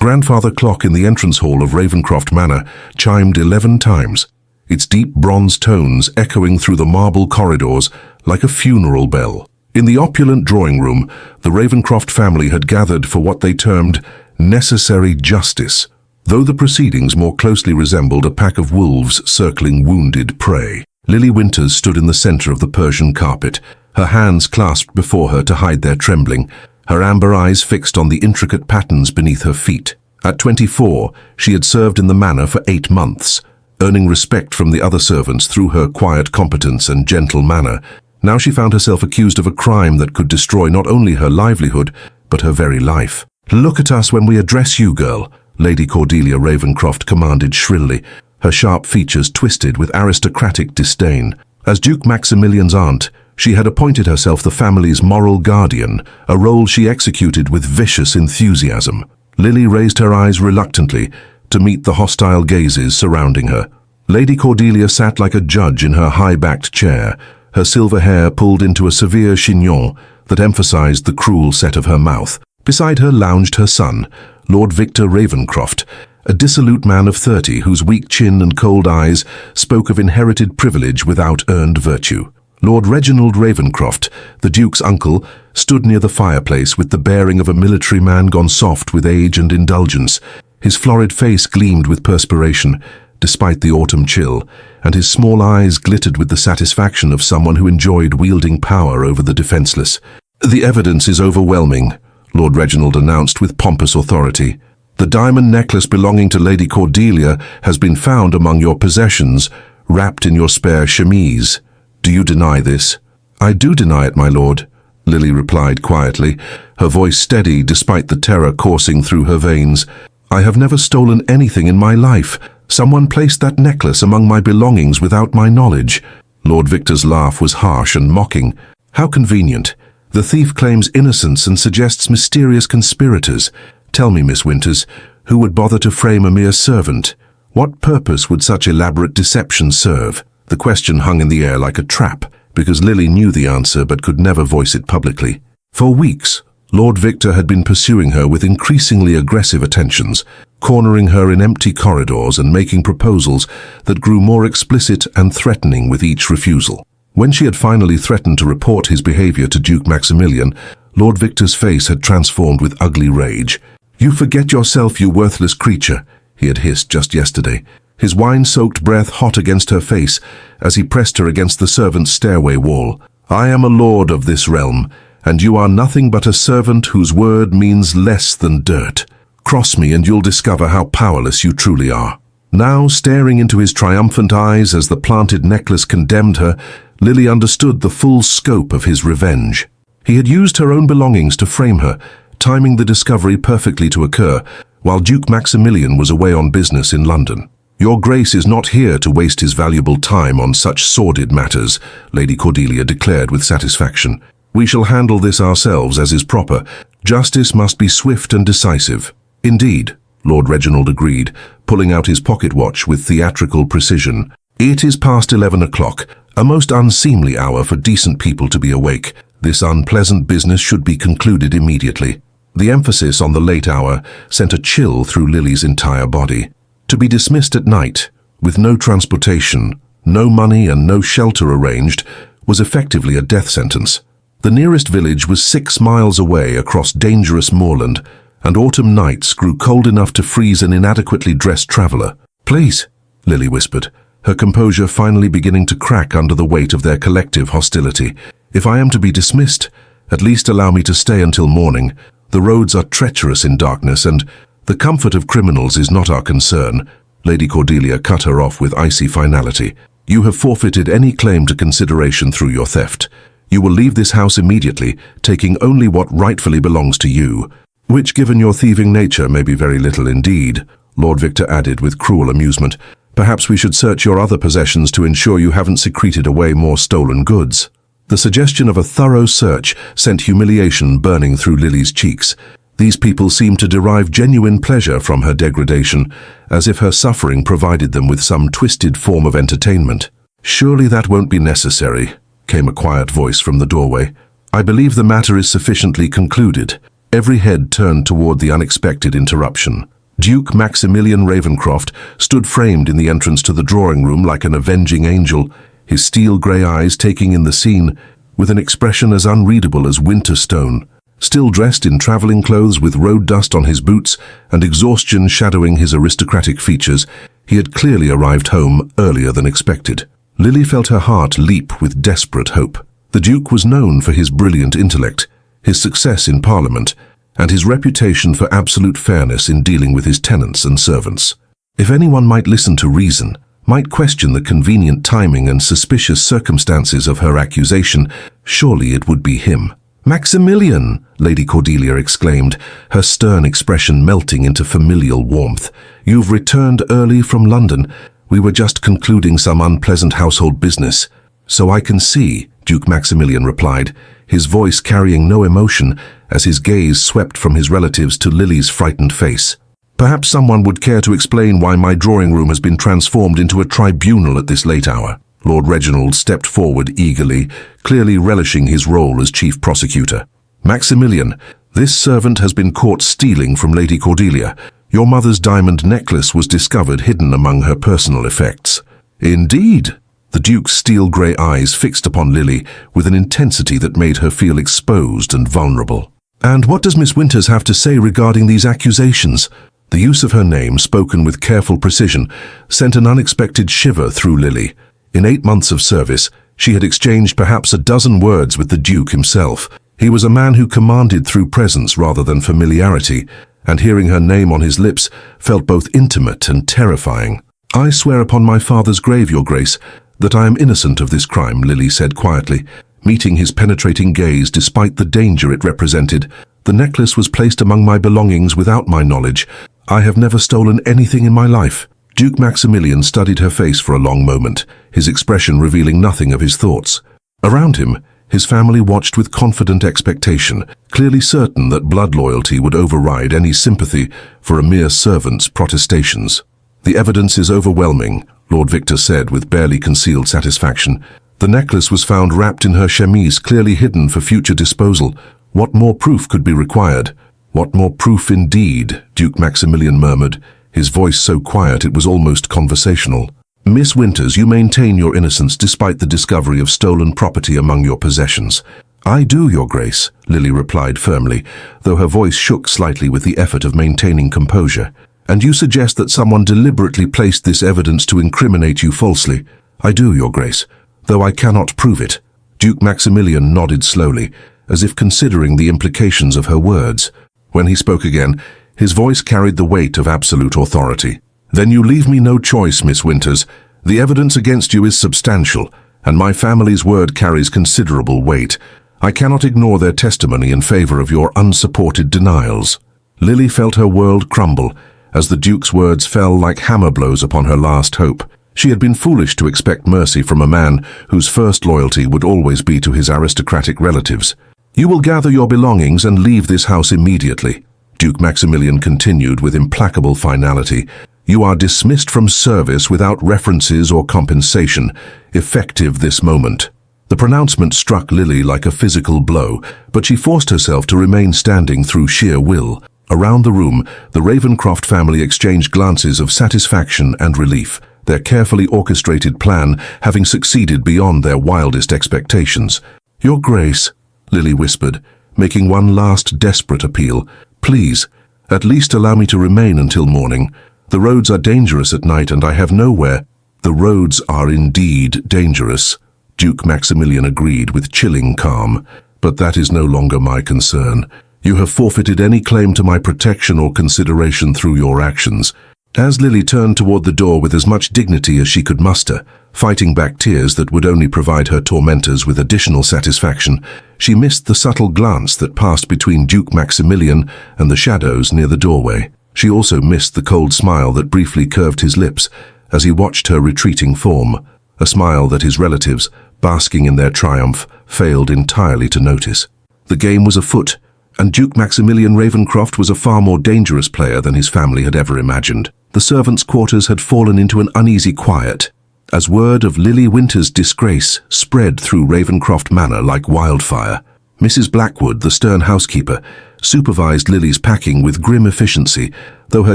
Grandfather clock in the entrance hall of Ravencroft Manor chimed 11 times, its deep bronze tones echoing through the marble corridors like a funeral bell. In the opulent drawing room, the Ravencroft family had gathered for what they termed necessary justice, though the proceedings more closely resembled a pack of wolves circling wounded prey. Lily Winters stood in the center of the Persian carpet, her hands clasped before her to hide their trembling, her amber eyes fixed on the intricate patterns beneath her feet. At 24, she had served in the manor for 8 months, earning respect from the other servants through her quiet competence and gentle manner. Now she found herself accused of a crime that could destroy not only her livelihood, but her very life. "Look at us when we address you, girl," Lady Cordelia Ravencroft commanded shrilly, her sharp features twisted with aristocratic disdain. As Duke Maximilian's aunt, she had appointed herself the family's moral guardian, a role she executed with vicious enthusiasm. Lily raised her eyes reluctantly to meet the hostile gazes surrounding her. Lady Cordelia sat like a judge in her high-backed chair, her silver hair pulled into a severe chignon that emphasized the cruel set of her mouth. Beside her lounged her son, Lord Victor Ravencroft, a dissolute man of 30 whose weak chin and cold eyes spoke of inherited privilege without earned virtue. Lord Reginald Ravencroft, the Duke's uncle, stood near the fireplace with the bearing of a military man gone soft with age and indulgence. His florid face gleamed with perspiration, despite the autumn chill, and his small eyes glittered with the satisfaction of someone who enjoyed wielding power over the defenseless. "The evidence is overwhelming," Lord Reginald announced with pompous authority. "The diamond necklace belonging to Lady Cordelia has been found among your possessions, wrapped in your spare chemise. Do you deny this?" "I do deny it, my lord," Lily replied quietly, her voice steady despite the terror coursing through her veins. "I have never stolen anything in my life. Someone placed that necklace among my belongings without my knowledge." Lord Victor's laugh was harsh and mocking. "How convenient. The thief claims innocence and suggests mysterious conspirators. Tell me, Miss Winters, who would bother to frame a mere servant? What purpose would such elaborate deception serve?" The question hung in the air like a trap, because Lily knew the answer but could never voice it publicly. For weeks, Lord Victor had been pursuing her with increasingly aggressive attentions, cornering her in empty corridors and making proposals that grew more explicit and threatening with each refusal. When she had finally threatened to report his behavior to Duke Maximilian, Lord Victor's face had transformed with ugly rage. "You forget yourself, you worthless creature," he had hissed just yesterday, his wine-soaked breath hot against her face as he pressed her against the servants' stairway wall. "I am a lord of this realm, and you are nothing but a servant whose word means less than dirt. Cross me and you'll discover how powerless you truly are." Now, staring into his triumphant eyes as the planted necklace condemned her, Lily understood the full scope of his revenge. He had used her own belongings to frame her, timing the discovery perfectly to occur, while Duke Maximilian was away on business in London. "Your Grace is not here to waste his valuable time on such sordid matters," Lady Cordelia declared with satisfaction. "We shall handle this ourselves as is proper. Justice must be swift and decisive." "Indeed," Lord Reginald agreed, pulling out his pocket watch with theatrical precision. "It is past 11 o'clock, a most unseemly hour for decent people to be awake. This unpleasant business should be concluded immediately." The emphasis on the late hour sent a chill through Lily's entire body. To be dismissed at night, with no transportation, no money and no shelter arranged, was effectively a death sentence. The nearest village was 6 miles away across dangerous moorland, and autumn nights grew cold enough to freeze an inadequately dressed traveler. "Please," Lily whispered, her composure finally beginning to crack under the weight of their collective hostility. "If I am to be dismissed, at least allow me to stay until morning. The roads are treacherous in darkness, and the comfort of criminals is not our concern." Lady Cordelia cut her off with icy finality. "You have forfeited any claim to consideration through your theft. You will leave this house immediately, taking only what rightfully belongs to you, which, given your thieving nature, may be very little indeed," Lord Victor added with cruel amusement. "Perhaps we should search your other possessions to ensure you haven't secreted away more stolen goods." The suggestion of a thorough search sent humiliation burning through Lily's cheeks. These people seemed to derive genuine pleasure from her degradation, as if her suffering provided them with some twisted form of entertainment. "Surely that won't be necessary," came a quiet voice from the doorway. "I believe the matter is sufficiently concluded." Every head turned toward the unexpected interruption. Duke Maximilian Ravencroft stood framed in the entrance to the drawing room like an avenging angel, his steel-grey eyes taking in the scene with an expression as unreadable as winter stone. Still dressed in traveling clothes with road dust on his boots and exhaustion shadowing his aristocratic features, he had clearly arrived home earlier than expected. Lily felt her heart leap with desperate hope. The Duke was known for his brilliant intellect, his success in Parliament, and his reputation for absolute fairness in dealing with his tenants and servants. If anyone might listen to reason, might question the convenient timing and suspicious circumstances of her accusation, surely it would be him. "Maximilian!" Lady Cordelia exclaimed, her stern expression melting into familial warmth. "You've returned early from London. We were just concluding some unpleasant household business." "So I can see," Duke Maximilian replied, his voice carrying no emotion as his gaze swept from his relatives to Lily's frightened face. "Perhaps someone would care to explain why my drawing room has been transformed into a tribunal at this late hour." Lord Reginald stepped forward eagerly, clearly relishing his role as chief prosecutor. "Maximilian, this servant has been caught stealing from Lady Cordelia. Your mother's diamond necklace was discovered hidden among her personal effects." "Indeed?" The Duke's steel-grey eyes fixed upon Lily with an intensity that made her feel exposed and vulnerable. "And what does Miss Winters have to say regarding these accusations?" The use of her name, spoken with careful precision, sent an unexpected shiver through Lily. In 8 months of service, she had exchanged perhaps a dozen words with the Duke himself. He was a man who commanded through presence rather than familiarity, and hearing her name on his lips felt both intimate and terrifying. "I swear upon my father's grave, Your Grace, that I am innocent of this crime," Lily said quietly, meeting his penetrating gaze despite the danger it represented. "The necklace was placed among my belongings without my knowledge. I have never stolen anything in my life." Duke Maximilian studied her face for a long moment, his expression revealing nothing of his thoughts. Around him, his family watched with confident expectation, clearly certain that blood loyalty would override any sympathy for a mere servant's protestations. "The evidence is overwhelming," Lord Victor said with barely concealed satisfaction. "The necklace was found wrapped in her chemise, clearly hidden for future disposal. What more proof could be required?" "What more proof indeed," Duke Maximilian murmured, his voice so quiet it was almost conversational. "Miss Winters, you maintain your innocence despite the discovery of stolen property among your possessions." "I do, Your Grace," Lily replied firmly, though her voice shook slightly with the effort of maintaining composure. "And you suggest that someone deliberately placed this evidence to incriminate you falsely?" "I do, Your Grace, though I cannot prove it." Duke Maximilian nodded slowly, as if considering the implications of her words. When he spoke again, his voice carried the weight of absolute authority. "Then you leave me no choice, Miss Winters. The evidence against you is substantial, and my family's word carries considerable weight. I cannot ignore their testimony in favor of your unsupported denials." Lily felt her world crumble as the Duke's words fell like hammer blows upon her last hope. She had been foolish to expect mercy from a man whose first loyalty would always be to his aristocratic relatives. "You will gather your belongings and leave this house immediately," Duke Maximilian continued with implacable finality. "You are dismissed from service without references or compensation, effective this moment." The pronouncement struck Lily like a physical blow, but she forced herself to remain standing through sheer will. Around the room, the Ravencroft family exchanged glances of satisfaction and relief, their carefully orchestrated plan having succeeded beyond their wildest expectations. "Your Grace," Lily whispered, making one last desperate appeal, "please, at least allow me to remain until morning. The roads are dangerous at night and I have nowhere." "The roads are indeed dangerous," Duke Maximilian agreed with chilling calm, "but that is no longer my concern. You have forfeited any claim to my protection or consideration through your actions." As Lily turned toward the door with as much dignity as she could muster, fighting back tears that would only provide her tormentors with additional satisfaction, she missed the subtle glance that passed between Duke Maximilian and the shadows near the doorway. She also missed the cold smile that briefly curved his lips as he watched her retreating form, a smile that his relatives, basking in their triumph, failed entirely to notice. The game was afoot, and Duke Maximilian Ravencroft was a far more dangerous player than his family had ever imagined. The servants' quarters had fallen into an uneasy quiet, as word of Lily Winter's disgrace spread through Ravencroft Manor like wildfire. Mrs. Blackwood, the stern housekeeper, supervised Lily's packing with grim efficiency, though her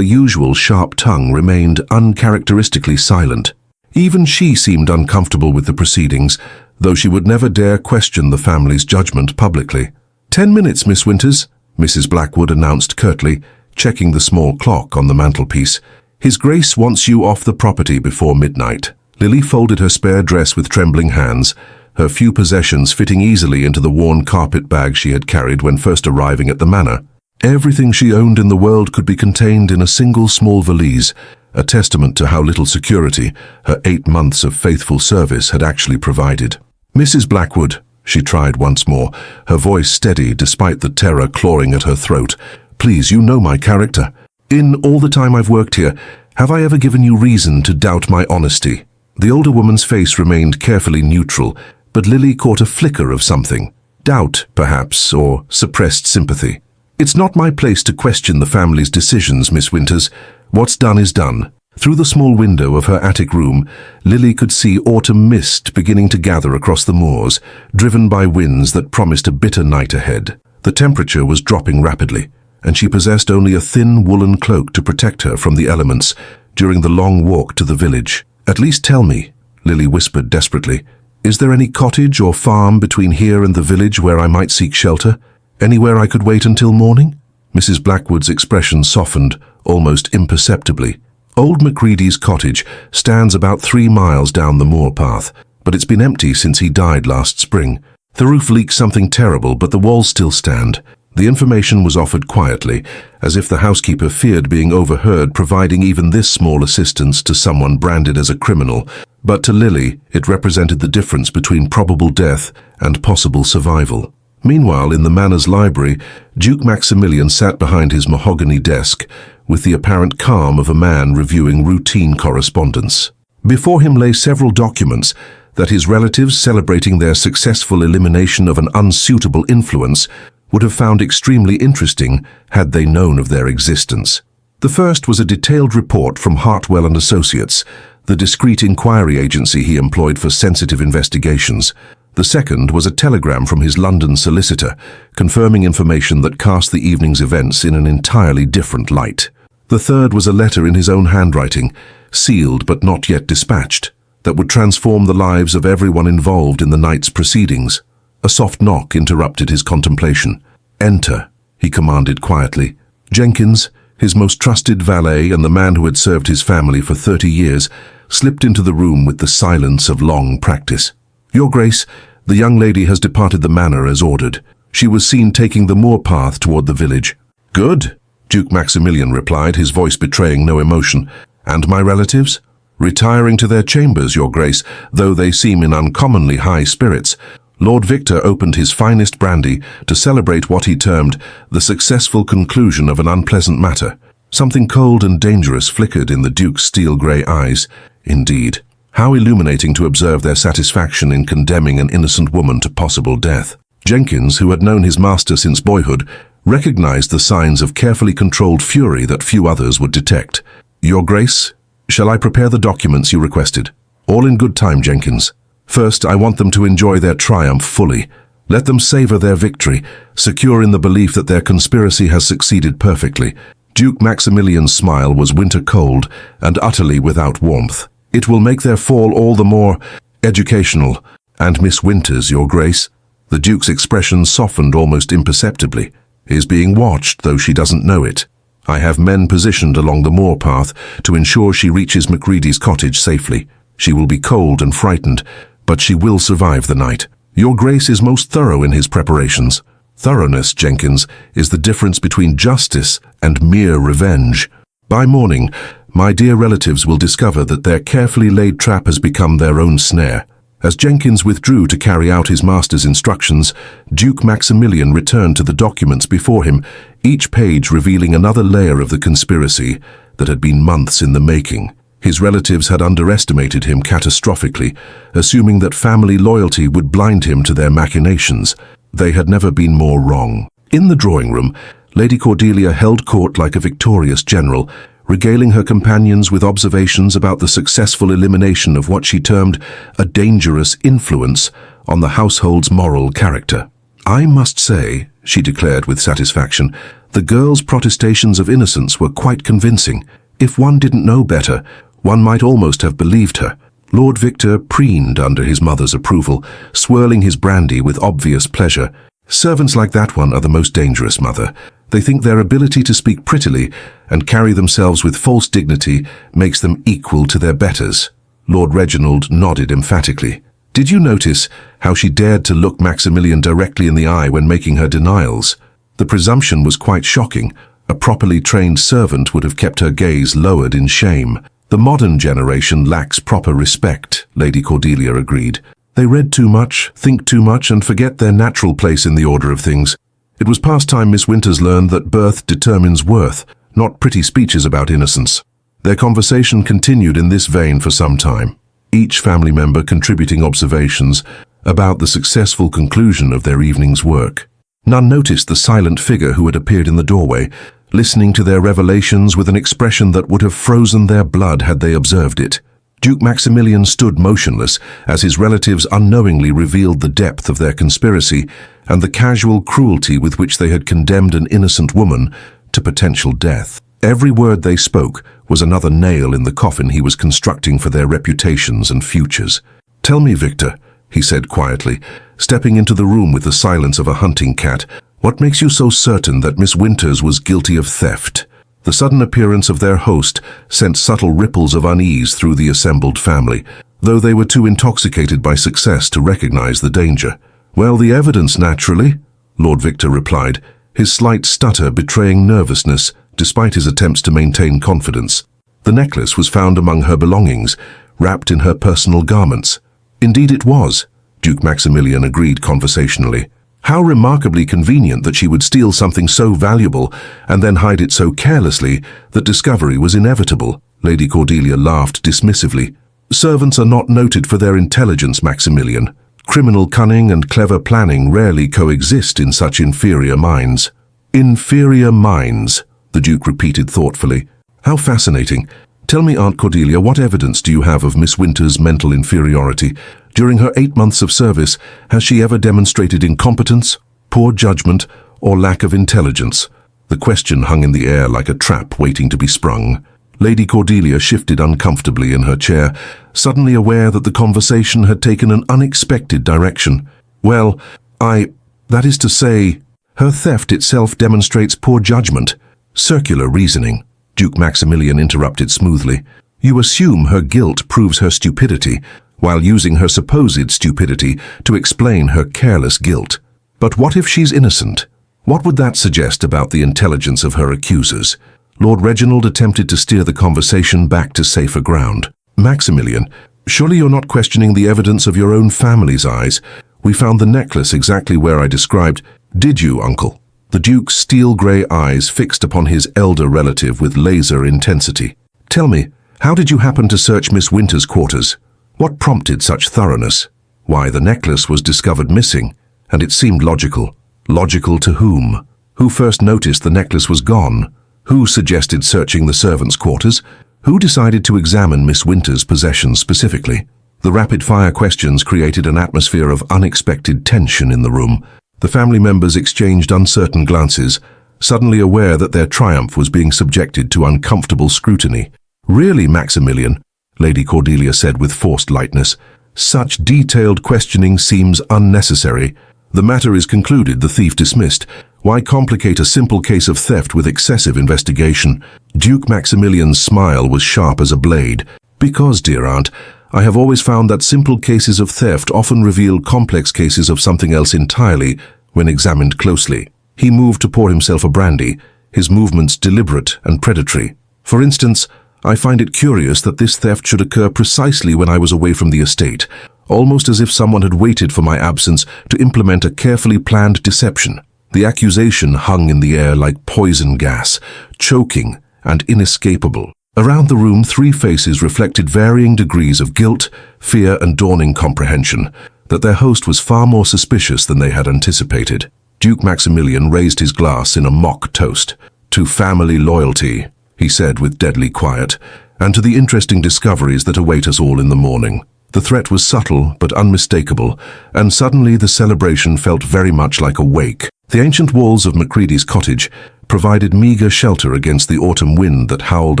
usual sharp tongue remained uncharacteristically silent. Even she seemed uncomfortable with the proceedings, though she would never dare question the family's judgment publicly. 10 minutes, Miss Winters, Mrs. Blackwood announced curtly, checking the small clock on the mantelpiece. His Grace wants you off the property before midnight. Lily folded her spare dress with trembling hands, her few possessions fitting easily into the worn carpet bag she had carried when first arriving at the manor. Everything she owned in the world could be contained in a single small valise, a testament to how little security her 8 months of faithful service had actually provided. Mrs. Blackwood, she tried once more, her voice steady despite the terror clawing at her throat. Please, you know my character. In all the time I've worked here, have I ever given you reason to doubt my honesty? The older woman's face remained carefully neutral, but Lily caught a flicker of something. Doubt, perhaps, or suppressed sympathy. It's not my place to question the family's decisions, Miss Winters. What's done is done. Through the small window of her attic room, Lily could see autumn mist beginning to gather across the moors, driven by winds that promised a bitter night ahead. The temperature was dropping rapidly, and she possessed only a thin woolen cloak to protect her from the elements during the long walk to the village. At least tell me, Lily whispered desperately, is there any cottage or farm between here and the village where I might seek shelter? Anywhere I could wait until morning? Mrs. Blackwood's expression softened, almost imperceptibly. Old Macready's cottage stands about 3 miles down the moor path, but it's been empty since he died last spring. The roof leaked something terrible, but the walls still stand. The information was offered quietly, as if the housekeeper feared being overheard providing even this small assistance to someone branded as a criminal, but to Lily it represented the difference between probable death and possible survival. Meanwhile, in the manor's library, Duke Maximilian sat behind his mahogany desk, with the apparent calm of a man reviewing routine correspondence. Before him lay several documents that his relatives, celebrating their successful elimination of an unsuitable influence, would have found extremely interesting had they known of their existence. The first was a detailed report from Hartwell and Associates, the discreet inquiry agency he employed for sensitive investigations. The second was a telegram from his London solicitor, confirming information that cast the evening's events in an entirely different light. The third was a letter in his own handwriting, sealed but not yet dispatched, that would transform the lives of everyone involved in the night's proceedings. A soft knock interrupted his contemplation. "Enter," he commanded quietly. Jenkins, his most trusted valet and the man who had served his family for 30 years, slipped into the room with the silence of long practice. "Your Grace, the young lady has departed the manor as ordered. She was seen taking the moor path toward the village." "Good," Duke Maximilian replied, his voice betraying no emotion. "And my relatives?" "Retiring to their chambers, Your Grace, though they seem in uncommonly high spirits. Lord Victor opened his finest brandy to celebrate what he termed the successful conclusion of an unpleasant matter. Something cold and dangerous flickered in the Duke's steel-grey eyes. Indeed, how illuminating to observe their satisfaction in condemning an innocent woman to possible death. Jenkins, who had known his master since boyhood, recognized the signs of carefully controlled fury that few others would detect. "Your Grace, shall I prepare the documents you requested?" "All in good time, Jenkins. First, I want them to enjoy their triumph fully. Let them savor their victory, secure in the belief that their conspiracy has succeeded perfectly." Duke Maximilian's smile was winter cold and utterly without warmth. "It will make their fall all the more educational. And Miss Winters, Your Grace." The Duke's expression softened almost imperceptibly. "Is being watched, though she doesn't know it. I have men positioned along the moor path to ensure she reaches Macready's cottage safely. She will be cold and frightened, but she will survive the night. Your Grace is most thorough in his preparations." "Thoroughness, Jenkins, is the difference between justice and mere revenge. By morning, my dear relatives will discover that their carefully laid trap has become their own snare." As Jenkins withdrew to carry out his master's instructions, Duke Maximilian returned to the documents before him, each page revealing another layer of the conspiracy that had been months in the making. His relatives had underestimated him catastrophically, assuming that family loyalty would blind him to their machinations. They had never been more wrong. In the drawing room, Lady Cordelia held court like a victorious general, regaling her companions with observations about the successful elimination of what she termed a dangerous influence on the household's moral character. "I must say," she declared with satisfaction. The girl's protestations of innocence were quite convincing. If one didn't know better, one might almost have believed her. Lord Victor preened under his mother's approval, swirling his brandy with obvious pleasure. Servants like that one are the most dangerous, mother. They think their ability to speak prettily and carry themselves with false dignity makes them equal to their betters. Lord Reginald nodded emphatically. Did you notice how she dared to look Maximilian directly in the eye when making her denials? The presumption was quite shocking. A properly trained servant would have kept her gaze lowered in shame. The modern generation lacks proper respect, Lady Cordelia agreed. They read too much, think too much, and forget their natural place in the order of things. It was past time Miss Winters learned that birth determines worth, not pretty speeches about innocence. Their conversation continued in this vein for some time, each family member contributing observations about the successful conclusion of their evening's work. None noticed the silent figure who had appeared in the doorway, listening to their revelations with an expression that would have frozen their blood had they observed it. Duke Maximilian stood motionless as his relatives unknowingly revealed the depth of their conspiracy and the casual cruelty with which they had condemned an innocent woman to potential death. Every word they spoke was another nail in the coffin he was constructing for their reputations and futures. "Tell me, Victor," he said quietly, stepping into the room with the silence of a hunting cat, "what makes you so certain that Miss Winters was guilty of theft?" The sudden appearance of their host sent subtle ripples of unease through the assembled family, though they were too intoxicated by success to recognize the danger. "Well, the evidence, naturally," Lord Victor replied, his slight stutter betraying nervousness despite his attempts to maintain confidence. The necklace was found among her belongings, wrapped in her personal garments. "Indeed it was," Duke Maximilian agreed conversationally. "How remarkably convenient that she would steal something so valuable and then hide it so carelessly that discovery was inevitable." Lady Cordelia laughed dismissively. "Servants are not noted for their intelligence, Maximilian. Criminal cunning and clever planning rarely coexist in such inferior minds." "Inferior minds," the Duke repeated thoughtfully. "How fascinating. Tell me, Aunt Cordelia, what evidence do you have of Miss Winters' mental inferiority? During her 8 months of service, has she ever demonstrated incompetence, poor judgment, or lack of intelligence?" The question hung in the air like a trap waiting to be sprung. Lady Cordelia shifted uncomfortably in her chair, suddenly aware that the conversation had taken an unexpected direction. "Well, that is to say, her theft itself demonstrates poor judgment." "Circular reasoning," Duke Maximilian interrupted smoothly. "You assume her guilt proves her stupidity, while using her supposed stupidity to explain her careless guilt. But what if she's innocent? What would that suggest about the intelligence of her accusers?" Lord Reginald attempted to steer the conversation back to safer ground. "Maximilian, surely you're not questioning the evidence of your own family's eyes. We found the necklace exactly where I described." "Did you, uncle?" The Duke's steel-grey eyes fixed upon his elder relative with laser intensity. "Tell me, how did you happen to search Miss Winters' quarters? What prompted such thoroughness?" "Why, the necklace was discovered missing, and it seemed logical." "Logical to whom? Who first noticed the necklace was gone? Who suggested searching the servants' quarters? Who decided to examine Miss Winters' possessions specifically?" The rapid-fire questions created an atmosphere of unexpected tension in the room. The family members exchanged uncertain glances, suddenly aware that their triumph was being subjected to uncomfortable scrutiny. "Really, Maximilian," Lady Cordelia said with forced lightness, "such detailed questioning seems unnecessary. The matter is concluded, the thief dismissed. Why complicate a simple case of theft with excessive investigation?" Duke Maximilian's smile was sharp as a blade. "Because, dear aunt, I have always found that simple cases of theft often reveal complex cases of something else entirely when examined closely." He moved to pour himself a brandy, his movements deliberate and predatory. "For instance, I find it curious that this theft should occur precisely when I was away from the estate, almost as if someone had waited for my absence to implement a carefully planned deception." The accusation hung in the air like poison gas, choking and inescapable. Around the room, 3 faces reflected varying degrees of guilt, fear, and dawning comprehension that their host was far more suspicious than they had anticipated. Duke Maximilian raised his glass in a mock toast. "To family loyalty," he said with deadly quiet, "and to the interesting discoveries that await us all in the morning." The threat was subtle but unmistakable, and suddenly the celebration felt very much like a wake. The ancient walls of Macready's cottage provided meagre shelter against the autumn wind that howled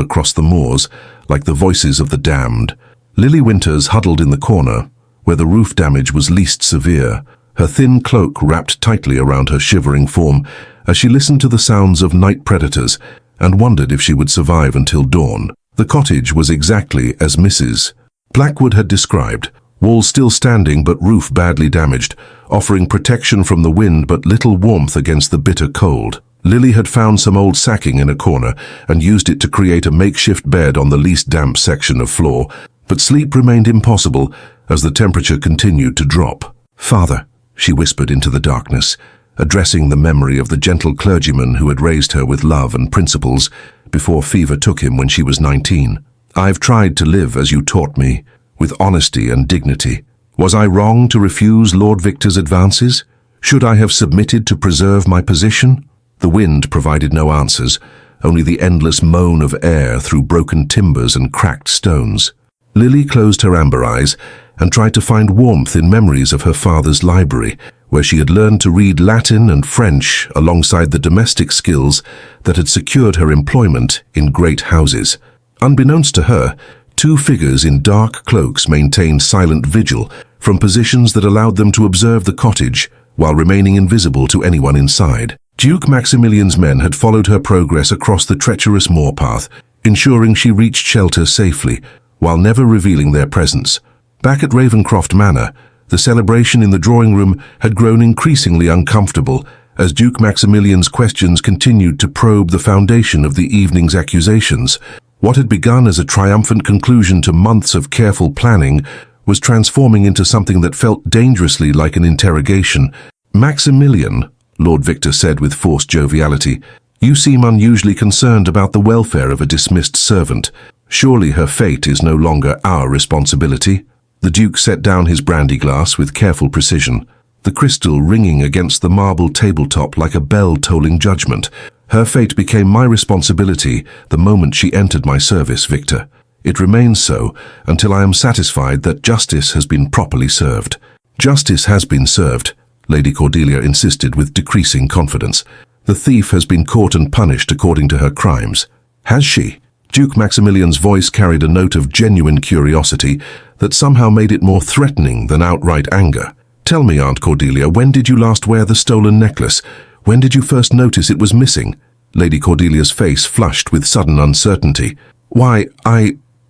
across the moors like the voices of the damned. Lily Winters huddled in the corner, where the roof damage was least severe, her thin cloak wrapped tightly around her shivering form as she listened to the sounds of night predators and wondered if she would survive until dawn. The cottage was exactly as Mrs. Blackwood had described, walls still standing but roof badly damaged, offering protection from the wind but little warmth against the bitter cold. Lily had found some old sacking in a corner and used it to create a makeshift bed on the least damp section of floor, but sleep remained impossible as the temperature continued to drop. "Father," she whispered into the darkness, addressing the memory of the gentle clergyman who had raised her with love and principles before fever took him when she was 19. "I've tried to live as you taught me, with honesty and dignity. Was I wrong to refuse Lord Victor's advances? Should I have submitted to preserve my position?" The wind provided no answers, only the endless moan of air through broken timbers and cracked stones. Lily closed her amber eyes and tried to find warmth in memories of her father's library, where she had learned to read Latin and French alongside the domestic skills that had secured her employment in great houses. Unbeknownst to her, two figures in dark cloaks maintained silent vigil from positions that allowed them to observe the cottage while remaining invisible to anyone inside. Duke Maximilian's men had followed her progress across the treacherous moor path, ensuring she reached shelter safely, while never revealing their presence. Back at Ravencroft Manor, the celebration in the drawing room had grown increasingly uncomfortable as Duke Maximilian's questions continued to probe the foundation of the evening's accusations. What had begun as a triumphant conclusion to months of careful planning was transforming into something that felt dangerously like an interrogation. "Maximilian," Lord Victor said with forced joviality, "you seem unusually concerned about the welfare of a dismissed servant. Surely her fate is no longer our responsibility." The Duke set down his brandy glass with careful precision, the crystal ringing against the marble tabletop like a bell tolling judgment. "Her fate became my responsibility the moment she entered my service, Victor. It remains so until I am satisfied that justice has been properly served." "Justice has been served," Lady Cordelia insisted with decreasing confidence. "The thief has been caught and punished according to her crimes." "Has she?" Duke Maximilian's voice carried a note of genuine curiosity that somehow made it more threatening than outright anger. "Tell me, Aunt Cordelia, when did you last wear the stolen necklace? When did you first notice it was missing?" Lady Cordelia's face flushed with sudden uncertainty. "Why,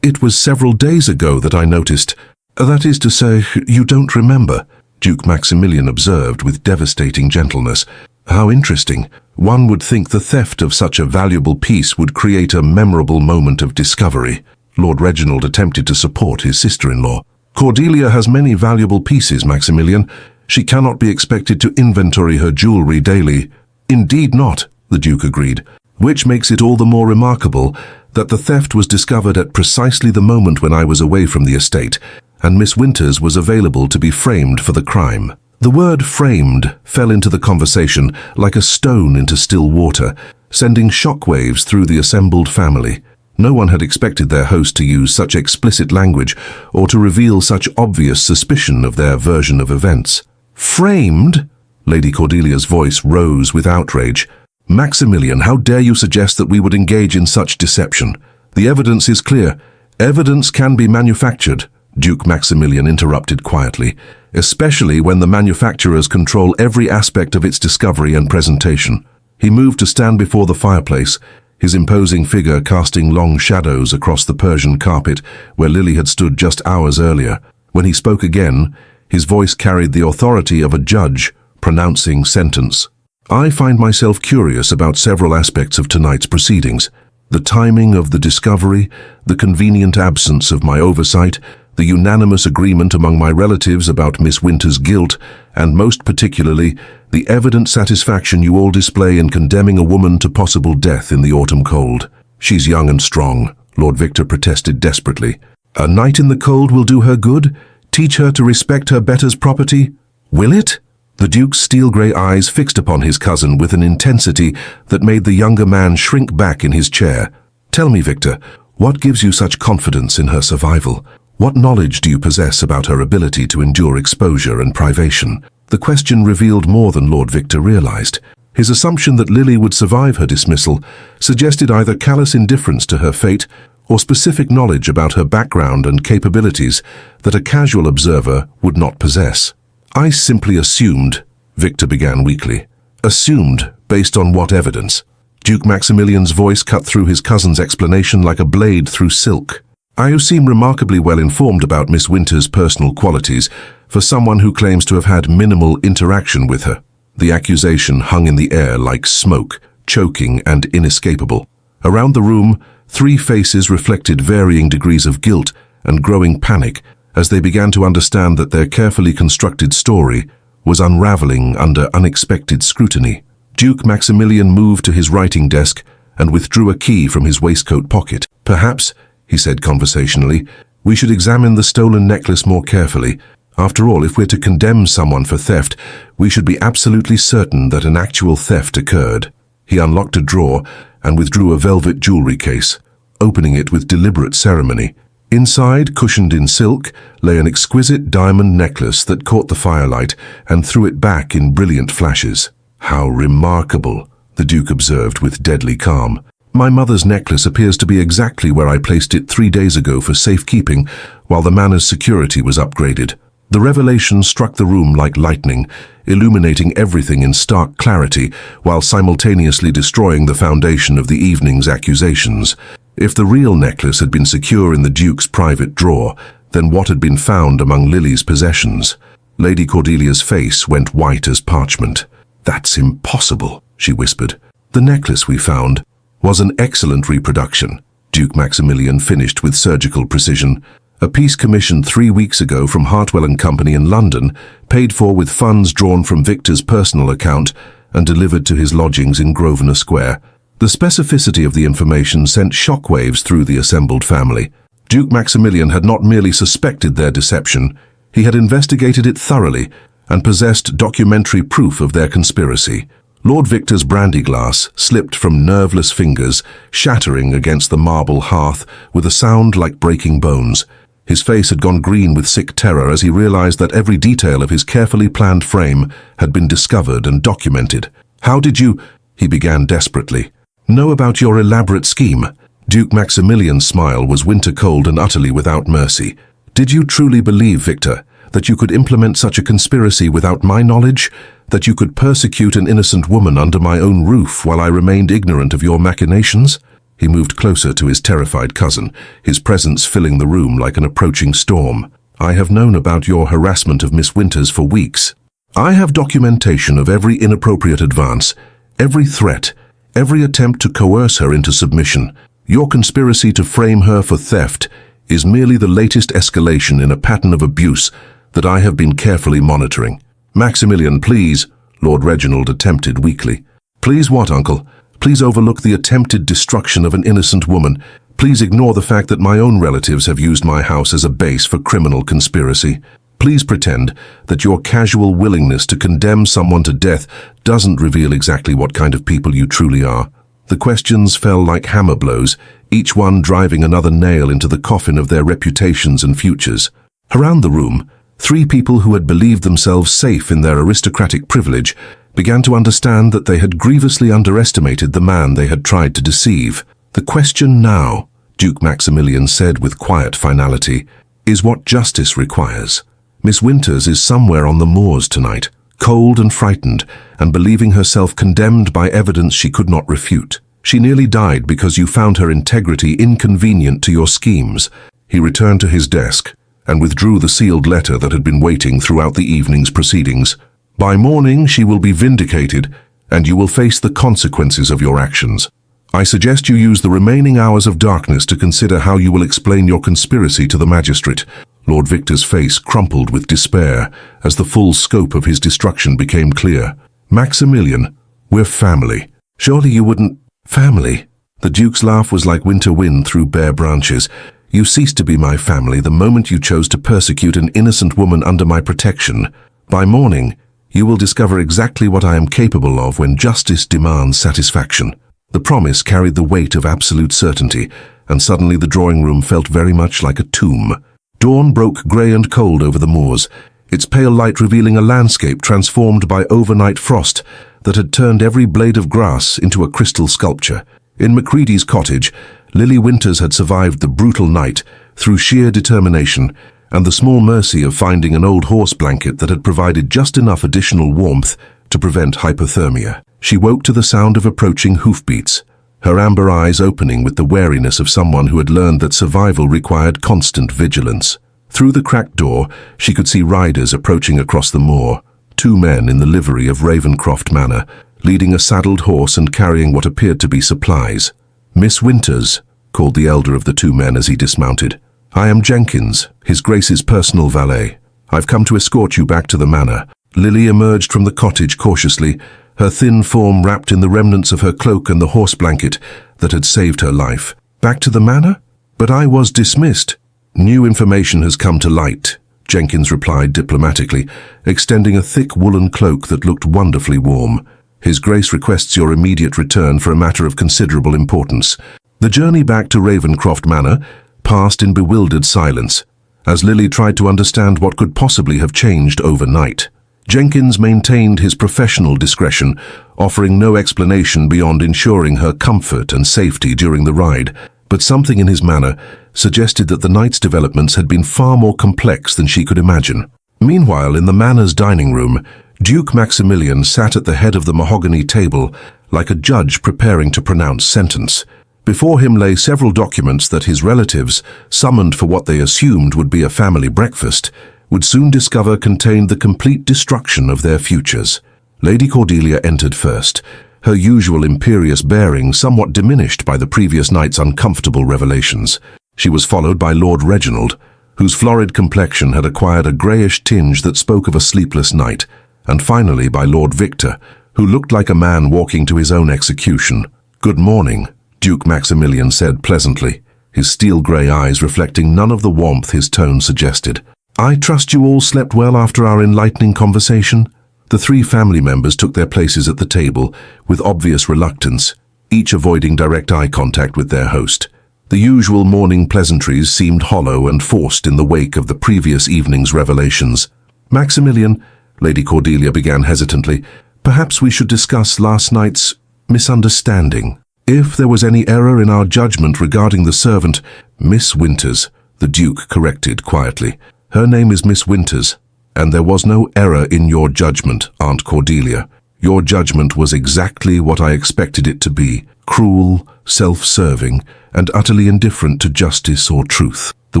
it was several days ago that I noticed. That is to say, you don't remember," Duke Maximilian observed with devastating gentleness. "How interesting. One would think the theft of such a valuable piece would create a memorable moment of discovery." Lord Reginald attempted to support his sister-in-law. "Cordelia has many valuable pieces, Maximilian. She cannot be expected to inventory her jewelry daily." "Indeed not," the Duke agreed, "which makes it all the more remarkable that the theft was discovered at precisely the moment when I was away from the estate, and Miss Winters was available to be framed for the crime." The word "framed" fell into the conversation like a stone into still water, sending shockwaves through the assembled family. No one had expected their host to use such explicit language or to reveal such obvious suspicion of their version of events. "Framed?" Lady Cordelia's voice rose with outrage. "Maximilian, how dare you suggest that we would engage in such deception? The evidence is clear. Evidence can be manufactured," Duke Maximilian interrupted quietly, "especially when the manufacturers control every aspect of its discovery and presentation." He moved to stand before the fireplace, his imposing figure casting long shadows across the Persian carpet where Lily had stood just hours earlier. When he spoke again, his voice carried the authority of a judge pronouncing sentence. "I find myself curious about several aspects of tonight's proceedings. The timing of the discovery, the convenient absence of my oversight, the unanimous agreement among my relatives about Miss Winters' guilt, and most particularly, the evident satisfaction you all display in condemning a woman to possible death in the autumn cold." "She's young and strong," Lord Victor protested desperately. "A night in the cold will do her good? Teach her to respect her betters' property? Will it?" The Duke's steel-grey eyes fixed upon his cousin with an intensity that made the younger man shrink back in his chair. "Tell me, Victor, what gives you such confidence in her survival? What knowledge do you possess about her ability to endure exposure and privation?" The question revealed more than Lord Victor realized. His assumption that Lily would survive her dismissal suggested either callous indifference to her fate or specific knowledge about her background and capabilities that a casual observer would not possess. "I simply assumed," Victor began weakly. "Assumed based on what evidence?" Duke Maximilian's voice cut through his cousin's explanation like a blade through silk. "You seem remarkably well informed about Miss Winter's personal qualities for someone who claims to have had minimal interaction with her." The accusation hung in the air like smoke, choking and inescapable. Around the room, three faces reflected varying degrees of guilt and growing panic as they began to understand that their carefully constructed story was unraveling under unexpected scrutiny. Duke Maximilian moved to his writing desk and withdrew a key from his waistcoat pocket. "Perhaps," he said conversationally, "we should examine the stolen necklace more carefully. After all, if we're to condemn someone for theft, we should be absolutely certain that an actual theft occurred." He unlocked a drawer and withdrew a velvet jewelry case, opening it with deliberate ceremony. Inside, cushioned in silk, lay an exquisite diamond necklace that caught the firelight and threw it back in brilliant flashes. "How remarkable," the Duke observed with deadly calm. "My mother's necklace appears to be exactly where I placed it 3 days ago for safekeeping, while the manor's security was upgraded." The revelation struck the room like lightning, illuminating everything in stark clarity, while simultaneously destroying the foundation of the evening's accusations. If the real necklace had been secure in the Duke's private drawer, then what had been found among Lily's possessions? Lady Cordelia's face went white as parchment. "That's impossible," she whispered. "The necklace we found was an excellent reproduction," Duke Maximilian finished with surgical precision. "A piece commissioned 3 weeks ago from Hartwell and Company in London, paid for with funds drawn from Victor's personal account and delivered to his lodgings in Grosvenor Square." The specificity of the information sent shockwaves through the assembled family. Duke Maximilian had not merely suspected their deception, he had investigated it thoroughly and possessed documentary proof of their conspiracy. Lord Victor's brandy glass slipped from nerveless fingers, shattering against the marble hearth with a sound like breaking bones. His face had gone green with sick terror as he realized that every detail of his carefully planned frame had been discovered and documented. "How did you," he began desperately, "know about your elaborate scheme?" Duke Maximilian's smile was winter-cold and utterly without mercy. "Did you truly believe, Victor, that you could implement such a conspiracy without my knowledge? That you could persecute an innocent woman under my own roof while I remained ignorant of your machinations?" He moved closer to his terrified cousin, his presence filling the room like an approaching storm. "I have known about your harassment of Miss Winters for weeks. I have documentation of every inappropriate advance, every threat, every attempt to coerce her into submission. Your conspiracy to frame her for theft is merely the latest escalation in a pattern of abuse that I have been carefully monitoring." "Maximilian, please," Lord Reginald attempted weakly. "Please what, Uncle? Please overlook the attempted destruction of an innocent woman. Please ignore the fact that my own relatives have used my house as a base for criminal conspiracy. Please pretend that your casual willingness to condemn someone to death doesn't reveal exactly what kind of people you truly are." The questions fell like hammer blows, each one driving another nail into the coffin of their reputations and futures. Around the room, 3 people who had believed themselves safe in their aristocratic privilege began to understand that they had grievously underestimated the man they had tried to deceive. "The question now," Duke Maximilian said with quiet finality, "is what justice requires. Miss Winters is somewhere on the moors tonight, cold and frightened, and believing herself condemned by evidence she could not refute. She nearly died because you found her integrity inconvenient to your schemes." He returned to his desk and withdrew the sealed letter that had been waiting throughout the evening's proceedings. "By morning she will be vindicated, and you will face the consequences of your actions. I suggest you use the remaining hours of darkness to consider how you will explain your conspiracy to the magistrate." Lord Victor's face crumpled with despair as the full scope of his destruction became clear. "Maximilian, we're family. Surely you wouldn't—" "Family?" The Duke's laugh was like winter wind through bare branches. "You ceased to be my family the moment you chose to persecute an innocent woman under my protection. By morning, you will discover exactly what I am capable of when justice demands satisfaction." The promise carried the weight of absolute certainty, and suddenly the drawing room felt very much like a tomb. Dawn broke grey and cold over the moors, its pale light revealing a landscape transformed by overnight frost that had turned every blade of grass into a crystal sculpture. In Macready's cottage, Lily Winters had survived the brutal night through sheer determination and the small mercy of finding an old horse blanket that had provided just enough additional warmth to prevent hypothermia. She woke to the sound of approaching hoofbeats, her amber eyes opening with the wariness of someone who had learned that survival required constant vigilance. Through the cracked door, she could see riders approaching across the moor, 2 men in the livery of Ravencroft Manor, leading a saddled horse and carrying what appeared to be supplies. "Miss Winters," called the elder of the 2 men as he dismounted. "I am Jenkins, His Grace's personal valet. I've come to escort you back to the manor." Lily emerged from the cottage cautiously, her thin form wrapped in the remnants of her cloak and the horse blanket that had saved her life. "Back to the manor? But I was dismissed." "New information has come to light," Jenkins replied diplomatically, extending a thick woolen cloak that looked wonderfully warm. "His Grace requests your immediate return for a matter of considerable importance." The journey back to Ravencroft Manor passed in bewildered silence, as Lily tried to understand what could possibly have changed overnight. Jenkins maintained his professional discretion, offering no explanation beyond ensuring her comfort and safety during the ride, but something in his manner suggested that the night's developments had been far more complex than she could imagine. Meanwhile, in the manor's dining room, Duke Maximilian sat at the head of the mahogany table like a judge preparing to pronounce sentence. Before him lay several documents that his relatives, summoned for what they assumed would be a family breakfast, would soon discover contained the complete destruction of their futures. Lady Cordelia entered first, her usual imperious bearing somewhat diminished by the previous night's uncomfortable revelations. She was followed by Lord Reginald, whose florid complexion had acquired a greyish tinge that spoke of a sleepless night, and finally by Lord Victor, who looked like a man walking to his own execution. "Good morning," Duke Maximilian said pleasantly, his steel-grey eyes reflecting none of the warmth his tone suggested. "I trust you all slept well after our enlightening conversation?" The 3 family members took their places at the table with obvious reluctance, each avoiding direct eye contact with their host. The usual morning pleasantries seemed hollow and forced in the wake of the previous evening's revelations. "Maximilian," Lady Cordelia began hesitantly, "perhaps we should discuss last night's misunderstanding. If there was any error in our judgment regarding the servant—" "Miss Winters," the Duke corrected quietly. "Her name is Miss Winters, and there was no error in your judgment, Aunt Cordelia. Your judgment was exactly what I expected it to be, cruel, self-serving, and utterly indifferent to justice or truth." The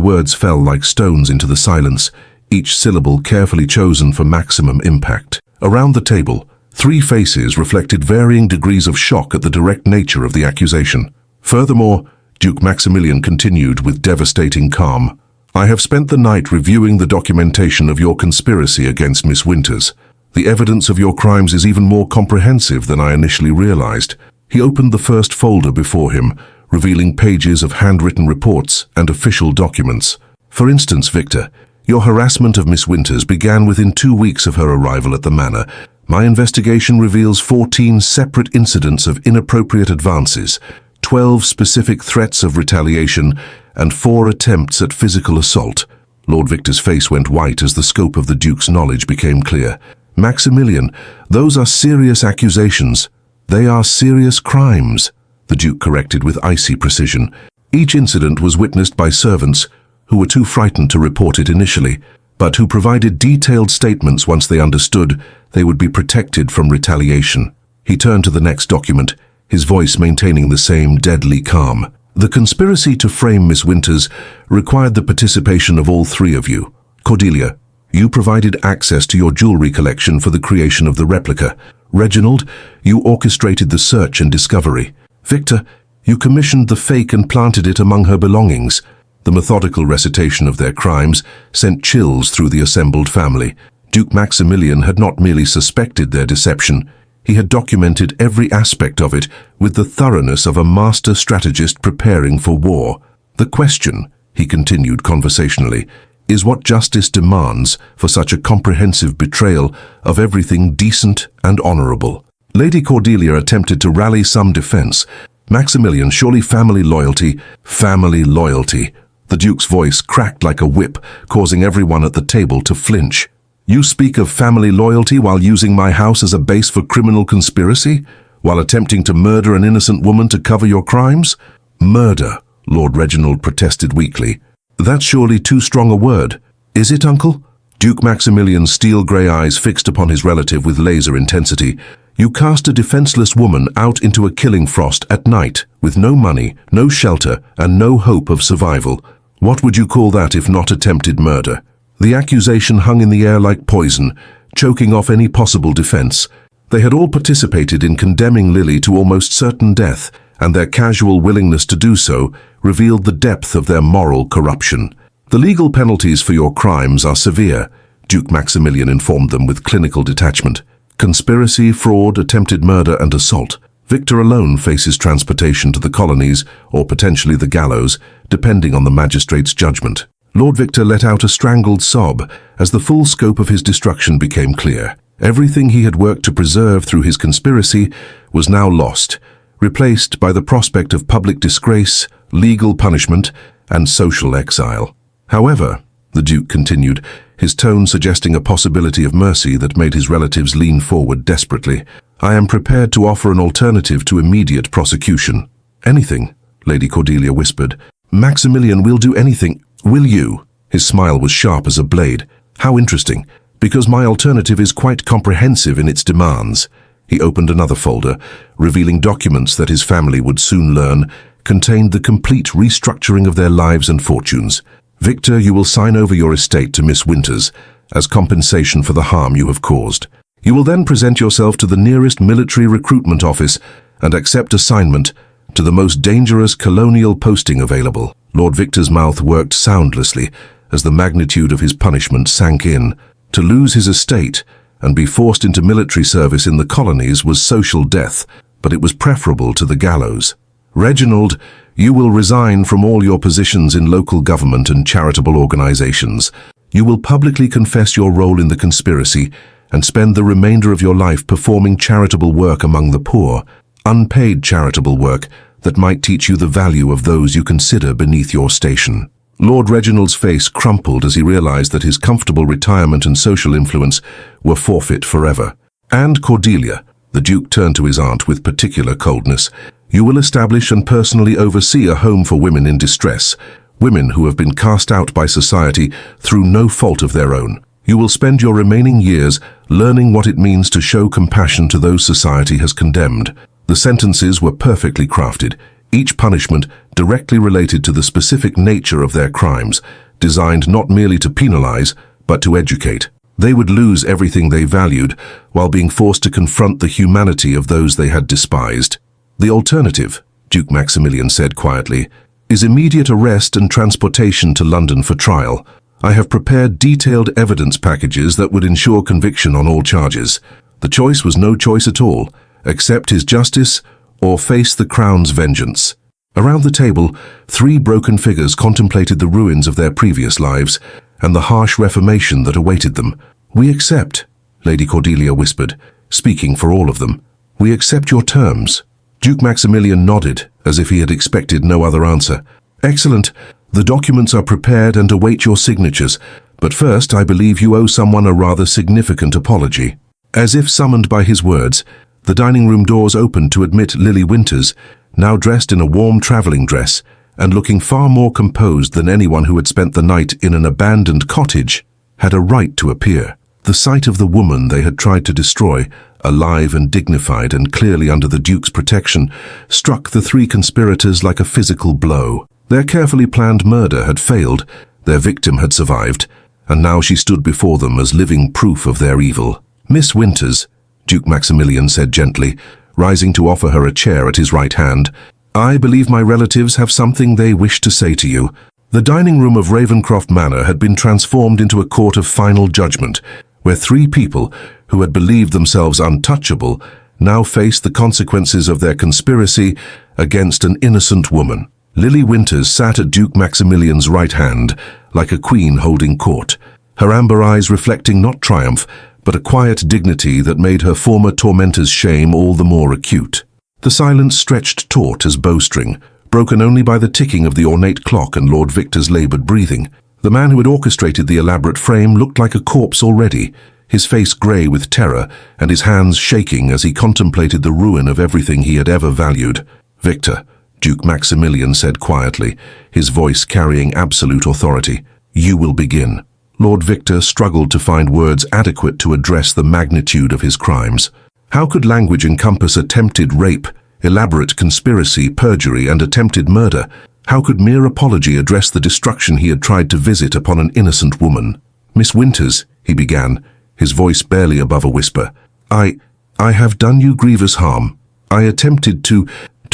words fell like stones into the silence, each syllable carefully chosen for maximum impact. Around the table, 3 faces reflected varying degrees of shock at the direct nature of the accusation. Furthermore, Duke Maximilian continued with devastating calm, "I have spent the night reviewing the documentation of your conspiracy against Miss Winters. The evidence of your crimes is even more comprehensive than I initially realized." He opened the first folder before him, revealing pages of handwritten reports and official documents. "For instance, Victor, your harassment of Miss Winters began within 2 weeks of her arrival at the manor. My investigation reveals 14 separate incidents of inappropriate advances, 12 specific threats of retaliation, and 4 attempts at physical assault." Lord Victor's face went white as the scope of the Duke's knowledge became clear. "Maximilian, those are serious accusations. They are serious crimes," the Duke corrected with icy precision. "Each incident was witnessed by servants who were too frightened to report it initially, but who provided detailed statements once they understood they would be protected from retaliation." He turned to the next document, his voice maintaining the same deadly calm. "The conspiracy to frame Miss Winters required the participation of all 3 of you. Cordelia, you provided access to your jewelry collection for the creation of the replica. Reginald, you orchestrated the search and discovery. Victor, you commissioned the fake and planted it among her belongings." The methodical recitation of their crimes sent chills through the assembled family. Duke Maximilian had not merely suspected their deception, he had documented every aspect of it with the thoroughness of a master strategist preparing for war. "The question," he continued conversationally, "is what justice demands for such a comprehensive betrayal of everything decent and honorable." Lady Cordelia attempted to rally some defense. "Maximilian, surely family loyalty—" "Family loyalty." The Duke's voice cracked like a whip, causing everyone at the table to flinch. You speak of family loyalty while using my house as a base for criminal conspiracy? While attempting to murder an innocent woman to cover your crimes? Murder, Lord Reginald protested weakly. That's surely too strong a word. Is it, Uncle? Duke Maximilian's steel-grey eyes fixed upon his relative with laser intensity. You cast a defenseless woman out into a killing frost at night, with no money, no shelter, and no hope of survival. What would you call that if not attempted murder? The accusation hung in the air like poison, choking off any possible defense. They had all participated in condemning Lily to almost certain death, and their casual willingness to do so revealed the depth of their moral corruption. The legal penalties for your crimes are severe, Duke Maximilian informed them with clinical detachment. Conspiracy, fraud, attempted murder, and assault. Victor alone faces transportation to the colonies, or potentially the gallows, depending on the magistrate's judgment. Lord Victor let out a strangled sob as the full scope of his destruction became clear. Everything he had worked to preserve through his conspiracy was now lost, replaced by the prospect of public disgrace, legal punishment, and social exile. However, the Duke continued, his tone suggesting a possibility of mercy that made his relatives lean forward desperately, I am prepared to offer an alternative to immediate prosecution. Anything, Lady Cordelia whispered. Maximilian will do anything. Will you? His smile was sharp as a blade. How interesting, because my alternative is quite comprehensive in its demands. He opened another folder, revealing documents that his family would soon learn contained the complete restructuring of their lives and fortunes. Victor, you will sign over your estate to Miss Winters as compensation for the harm you have caused. You will then present yourself to the nearest military recruitment office and accept assignment to the most dangerous colonial posting available. Lord Victor's mouth worked soundlessly as the magnitude of his punishment sank in. To lose his estate and be forced into military service in the colonies was social death, but it was preferable to the gallows. Reginald, you will resign from all your positions in local government and charitable organizations. You will publicly confess your role in the conspiracy and spend the remainder of your life performing charitable work among the poor, unpaid charitable work that might teach you the value of those you consider beneath your station. Lord Reginald's face crumpled as he realized that his comfortable retirement and social influence were forfeit forever. And Cordelia, the Duke turned to his aunt with particular coldness, you will establish and personally oversee a home for women in distress, women who have been cast out by society through no fault of their own. You will spend your remaining years learning what it means to show compassion to those society has condemned. The sentences were perfectly crafted, each punishment directly related to the specific nature of their crimes, designed not merely to penalize, but to educate. They would lose everything they valued while being forced to confront the humanity of those they had despised. The alternative, Duke Maximilian said quietly, is immediate arrest and transportation to London for trial. I have prepared detailed evidence packages that would ensure conviction on all charges. The choice was no choice at all. Accept his justice or face the Crown's vengeance. Around the table, three broken figures contemplated the ruins of their previous lives and the harsh reformation that awaited them. We accept, Lady Cordelia whispered, speaking for all of them. We accept your terms. Duke Maximilian nodded, as if he had expected no other answer. Excellent. The documents are prepared and await your signatures, but first I believe you owe someone a rather significant apology. As if summoned by his words, the dining room doors opened to admit Lily Winters, now dressed in a warm traveling dress and looking far more composed than anyone who had spent the night in an abandoned cottage, had a right to appear. The sight of the woman they had tried to destroy, alive and dignified and clearly under the Duke's protection, struck the three conspirators like a physical blow. Their carefully planned murder had failed, their victim had survived, and now she stood before them as living proof of their evil. Miss Winters, Duke Maximilian said gently, rising to offer her a chair at his right hand, I believe my relatives have something they wish to say to you. The dining room of Ravencroft Manor had been transformed into a court of final judgment, where three people, who had believed themselves untouchable, now faced the consequences of their conspiracy against an innocent woman. Lily Winters sat at Duke Maximilian's right hand, like a queen holding court, her amber eyes reflecting not triumph, but a quiet dignity that made her former tormentor's shame all the more acute. The silence stretched taut as bowstring, broken only by the ticking of the ornate clock and Lord Victor's laboured breathing. The man who had orchestrated the elaborate frame looked like a corpse already, his face grey with terror and his hands shaking as he contemplated the ruin of everything he had ever valued. "Victor," Duke Maximilian said quietly, his voice carrying absolute authority, "you will begin." Lord Victor struggled to find words adequate to address the magnitude of his crimes. How could language encompass attempted rape, elaborate conspiracy, perjury, and attempted murder? How could mere apology address the destruction he had tried to visit upon an innocent woman? "Miss Winters," he began, his voice barely above a whisper, I have done you grievous harm. I attempted to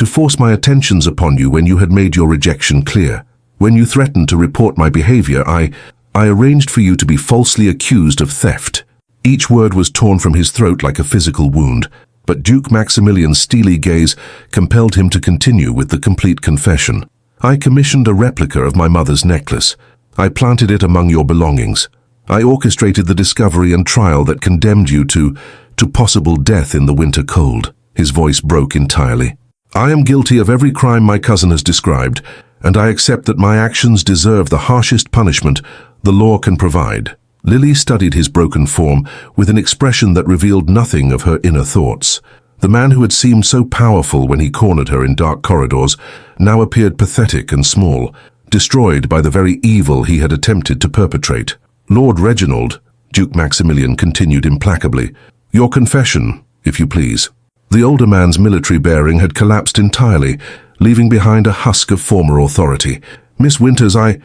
force my attentions upon you when you had made your rejection clear. When you threatened to report my behavior, I arranged for you to be falsely accused of theft." Each word was torn from his throat like a physical wound, but Duke Maximilian's steely gaze compelled him to continue with the complete confession. "I commissioned a replica of my mother's necklace. I planted it among your belongings. I orchestrated the discovery and trial that condemned you to possible death in the winter cold." His voice broke entirely. "I am guilty of every crime my cousin has described, and I accept that my actions deserve the harshest punishment the law can provide." Lily studied his broken form with an expression that revealed nothing of her inner thoughts. The man who had seemed so powerful when he cornered her in dark corridors now appeared pathetic and small, destroyed by the very evil he had attempted to perpetrate. "Lord Reginald," Duke Maximilian continued implacably, "your confession, if you please." The older man's military bearing had collapsed entirely, leaving behind a husk of former authority. "Miss Winters, I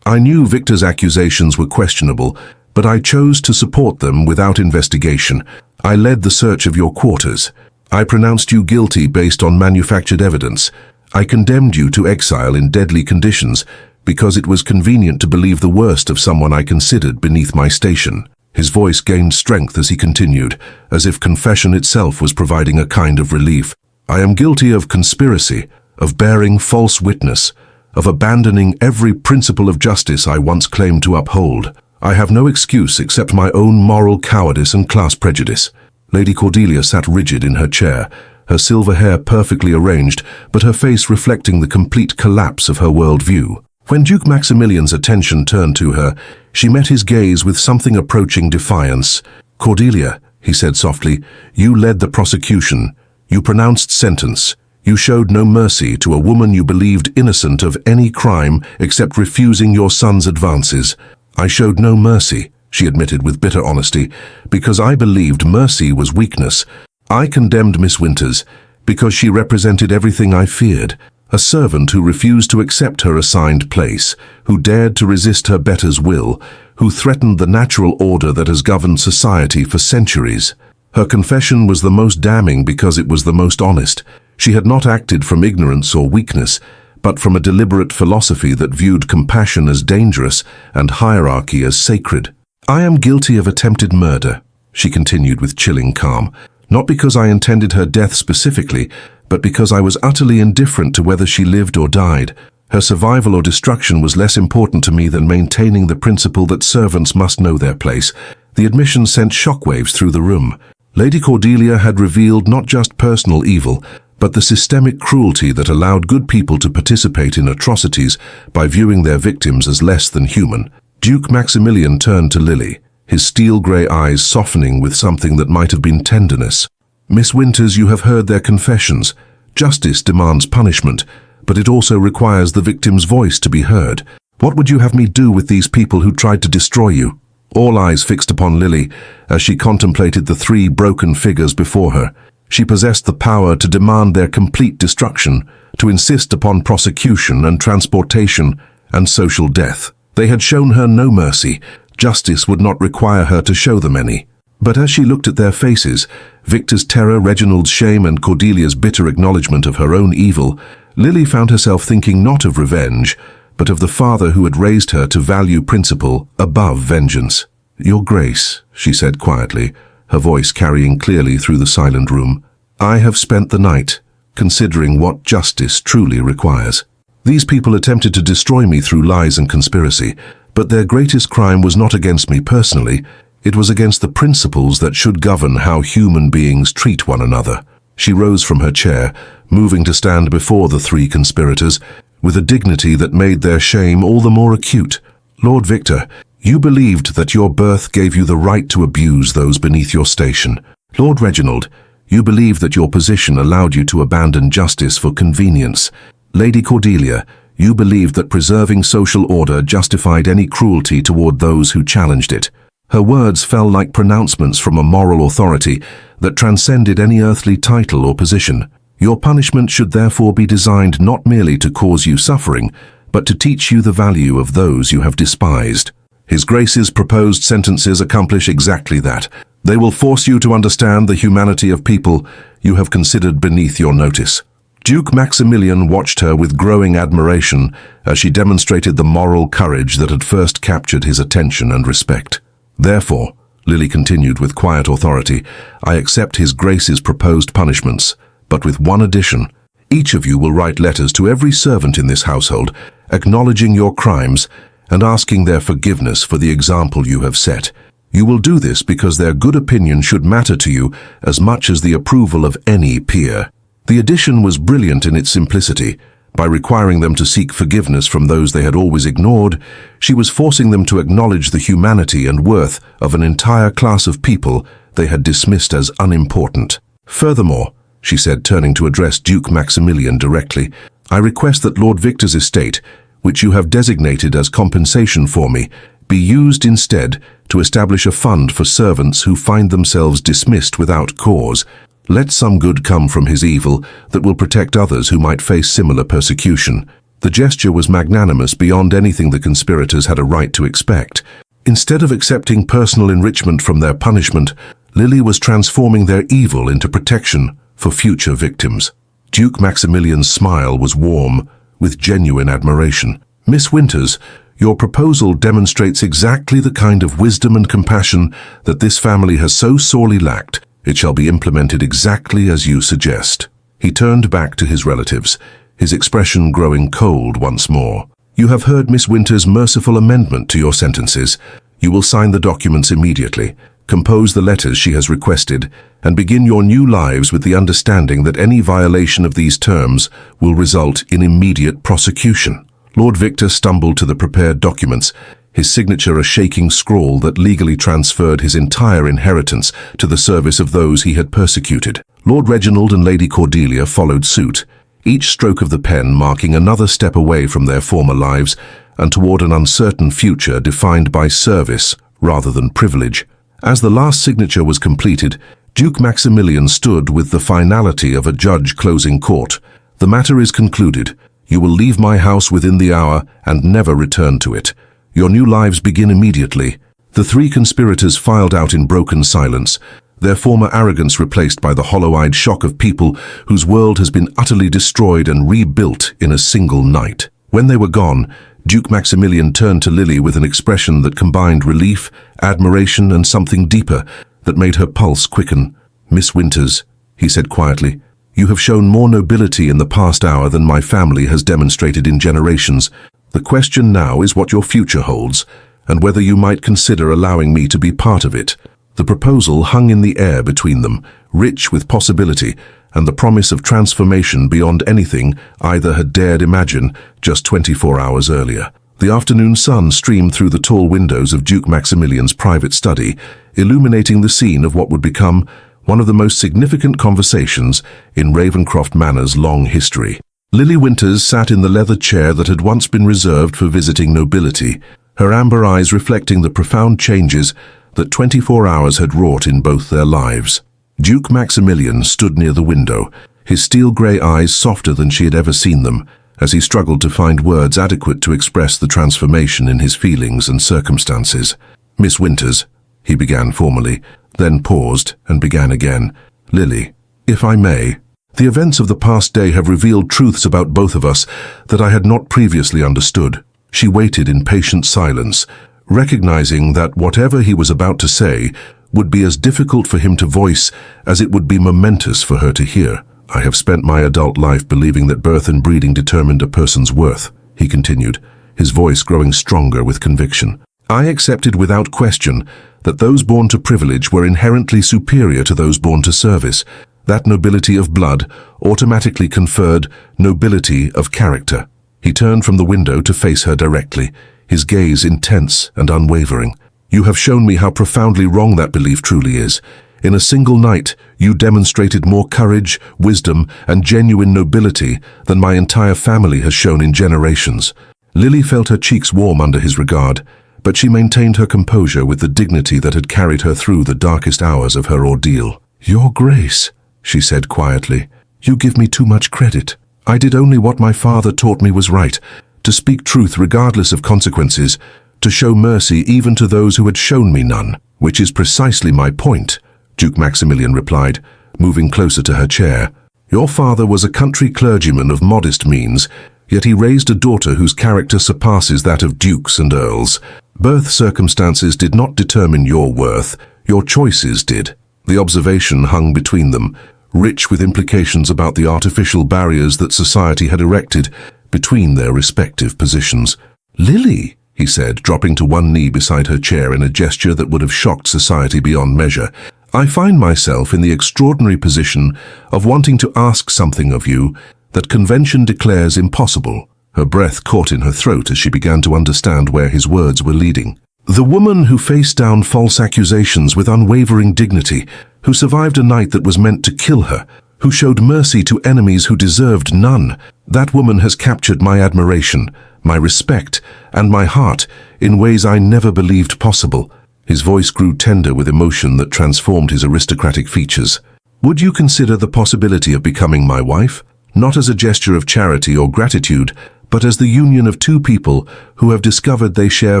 knew Victor's accusations were questionable, but I chose to support them without investigation. I led the search of your quarters. I pronounced you guilty based on manufactured evidence. I condemned you to exile in deadly conditions because it was convenient to believe the worst of someone I considered beneath my station." His voice gained strength as he continued, as if confession itself was providing a kind of relief. "I am guilty of conspiracy, of bearing false witness, of abandoning every principle of justice I once claimed to uphold. I have no excuse except my own moral cowardice and class prejudice." Lady Cordelia sat rigid in her chair, her silver hair perfectly arranged, but her face reflecting the complete collapse of her worldview. When Duke Maximilian's attention turned to her, she met his gaze with something approaching defiance. "Cordelia," he said softly, "you led the prosecution. You pronounced sentence. You showed no mercy to a woman you believed innocent of any crime except refusing your son's advances." "I showed no mercy," she admitted with bitter honesty, "because I believed mercy was weakness. I condemned Miss Winters because she represented everything I feared. A servant who refused to accept her assigned place, who dared to resist her better's will, who threatened the natural order that has governed society for centuries. Her confession was the most damning because it was the most honest. She had not acted from ignorance or weakness, but from a deliberate philosophy that viewed compassion as dangerous and hierarchy as sacred. "I am guilty of attempted murder," she continued with chilling calm, "not because I intended her death specifically, but because I was utterly indifferent to whether she lived or died. Her survival or destruction was less important to me than maintaining the principle that servants must know their place." The admission sent shockwaves through the room. Lady Cordelia had revealed not just personal evil, but the systemic cruelty that allowed good people to participate in atrocities by viewing their victims as less than human. Duke Maximilian turned to Lily, his steel-grey eyes softening with something that might have been tenderness. "Miss Winters, you have heard their confessions. Justice demands punishment, but it also requires the victim's voice to be heard. What would you have me do with these people who tried to destroy you?" All eyes fixed upon Lily as she contemplated the three broken figures before her. She possessed the power to demand their complete destruction, to insist upon prosecution and transportation and social death. They had shown her no mercy. Justice would not require her to show them any. But as she looked at their faces, Victor's terror, Reginald's shame, and Cordelia's bitter acknowledgement of her own evil, Lily found herself thinking not of revenge, but of the father who had raised her to value principle above vengeance. "Your Grace," she said quietly, her voice carrying clearly through the silent room, "I have spent the night considering what justice truly requires. These people attempted to destroy me through lies and conspiracy, but their greatest crime was not against me personally. It was against the principles that should govern how human beings treat one another." She rose from her chair, moving to stand before the three conspirators, with a dignity that made their shame all the more acute. Lord Victor, you believed that your birth gave you the right to abuse those beneath your station. Lord Reginald, you believed that your position allowed you to abandon justice for convenience. Lady Cordelia, you believed that preserving social order justified any cruelty toward those who challenged it. Her words fell like pronouncements from a moral authority that transcended any earthly title or position. Your punishment should therefore be designed not merely to cause you suffering, but to teach you the value of those you have despised. His Grace's proposed sentences accomplish exactly that. They will force you to understand the humanity of people you have considered beneath your notice. Duke Maximilian watched her with growing admiration as she demonstrated the moral courage that had first captured his attention and respect. Therefore, Lily continued with quiet authority, I accept His Grace's proposed punishments, but with one addition. Each of you will write letters to every servant in this household, acknowledging your crimes and asking their forgiveness for the example you have set. You will do this because their good opinion should matter to you as much as the approval of any peer. The addition was brilliant in its simplicity. By requiring them to seek forgiveness from those they had always ignored, she was forcing them to acknowledge the humanity and worth of an entire class of people they had dismissed as unimportant. Furthermore, she said, turning to address Duke Maximilian directly, I request that Lord Victor's estate, which you have designated as compensation for me, be used instead to establish a fund for servants who find themselves dismissed without cause. Let some good come from his evil that will protect others who might face similar persecution. The gesture was magnanimous beyond anything the conspirators had a right to expect. Instead of accepting personal enrichment from their punishment, Lily was transforming their evil into protection for future victims. Duke Maximilian's smile was warm, with genuine admiration. Miss Winters, your proposal demonstrates exactly the kind of wisdom and compassion that this family has so sorely lacked. It shall be implemented exactly as you suggest. He turned back to his relatives, his expression growing cold once more. You have heard Miss Winters' merciful amendment to your sentences. You will sign the documents immediately, compose the letters she has requested, and begin your new lives with the understanding that any violation of these terms will result in immediate prosecution. Lord Victor stumbled to the prepared documents, his signature a shaking scrawl that legally transferred his entire inheritance to the service of those he had persecuted. Lord Reginald and Lady Cordelia followed suit, each stroke of the pen marking another step away from their former lives and toward an uncertain future defined by service rather than privilege. As the last signature was completed, Duke Maximilian stood with the finality of a judge closing court. The matter is concluded. You will leave my house within the hour and never return to it. Your new lives begin immediately. The three conspirators filed out in broken silence, their former arrogance replaced by the hollow-eyed shock of people whose world has been utterly destroyed and rebuilt in a single night. When they were gone, Duke Maximilian turned to Lily with an expression that combined relief, admiration, and something deeper that made her pulse quicken. Miss Winters, he said quietly, you have shown more nobility in the past hour than my family has demonstrated in generations. The question now is what your future holds, and whether you might consider allowing me to be part of it. The proposal hung in the air between them, rich with possibility and the promise of transformation beyond anything either had dared imagine just 24 hours earlier. The afternoon sun streamed through the tall windows of Duke Maximilian's private study, illuminating the scene of what would become one of the most significant conversations in Ravencroft Manor's long history. Lily Winters sat in the leather chair that had once been reserved for visiting nobility, her amber eyes reflecting the profound changes that 24 hours had wrought in both their lives. Duke Maximilian stood near the window, his steel-grey eyes softer than she had ever seen them, as he struggled to find words adequate to express the transformation in his feelings and circumstances. Miss Winters, he began formally, then paused and began again. Lily, if I may, the events of the past day have revealed truths about both of us that I had not previously understood. She waited in patient silence, recognizing that whatever he was about to say would be as difficult for him to voice as it would be momentous for her to hear. I have spent my adult life believing that birth and breeding determined a person's worth, he continued, his voice growing stronger with conviction. I accepted without question that those born to privilege were inherently superior to those born to service. That nobility of blood automatically conferred nobility of character. He turned from the window to face her directly, his gaze intense and unwavering. "You have shown me how profoundly wrong that belief truly is. In a single night, you demonstrated more courage, wisdom, and genuine nobility than my entire family has shown in generations." Lily felt her cheeks warm under his regard, but she maintained her composure with the dignity that had carried her through the darkest hours of her ordeal. "Your Grace," she said quietly, "you give me too much credit. I did only what my father taught me was right, to speak truth regardless of consequences, to show mercy even to those who had shown me none." "Which is precisely my point," Duke Maximilian replied, moving closer to her chair. "Your father was a country clergyman of modest means, yet he raised a daughter whose character surpasses that of dukes and earls. Birth circumstances did not determine your worth, your choices did." The observation hung between them, rich with implications about the artificial barriers that society had erected between their respective positions. "Lily," he said, dropping to one knee beside her chair in a gesture that would have shocked society beyond measure, "I find myself in the extraordinary position of wanting to ask something of you that convention declares impossible." Her breath caught in her throat as she began to understand where his words were leading. "The woman who faced down false accusations with unwavering dignity, who survived a night that was meant to kill her, who showed mercy to enemies who deserved none, that woman has captured my admiration, my respect, and my heart in ways I never believed possible." His voice grew tender with emotion that transformed his aristocratic features. "Would you consider the possibility of becoming my wife? Not as a gesture of charity or gratitude, but as the union of two people who have discovered they share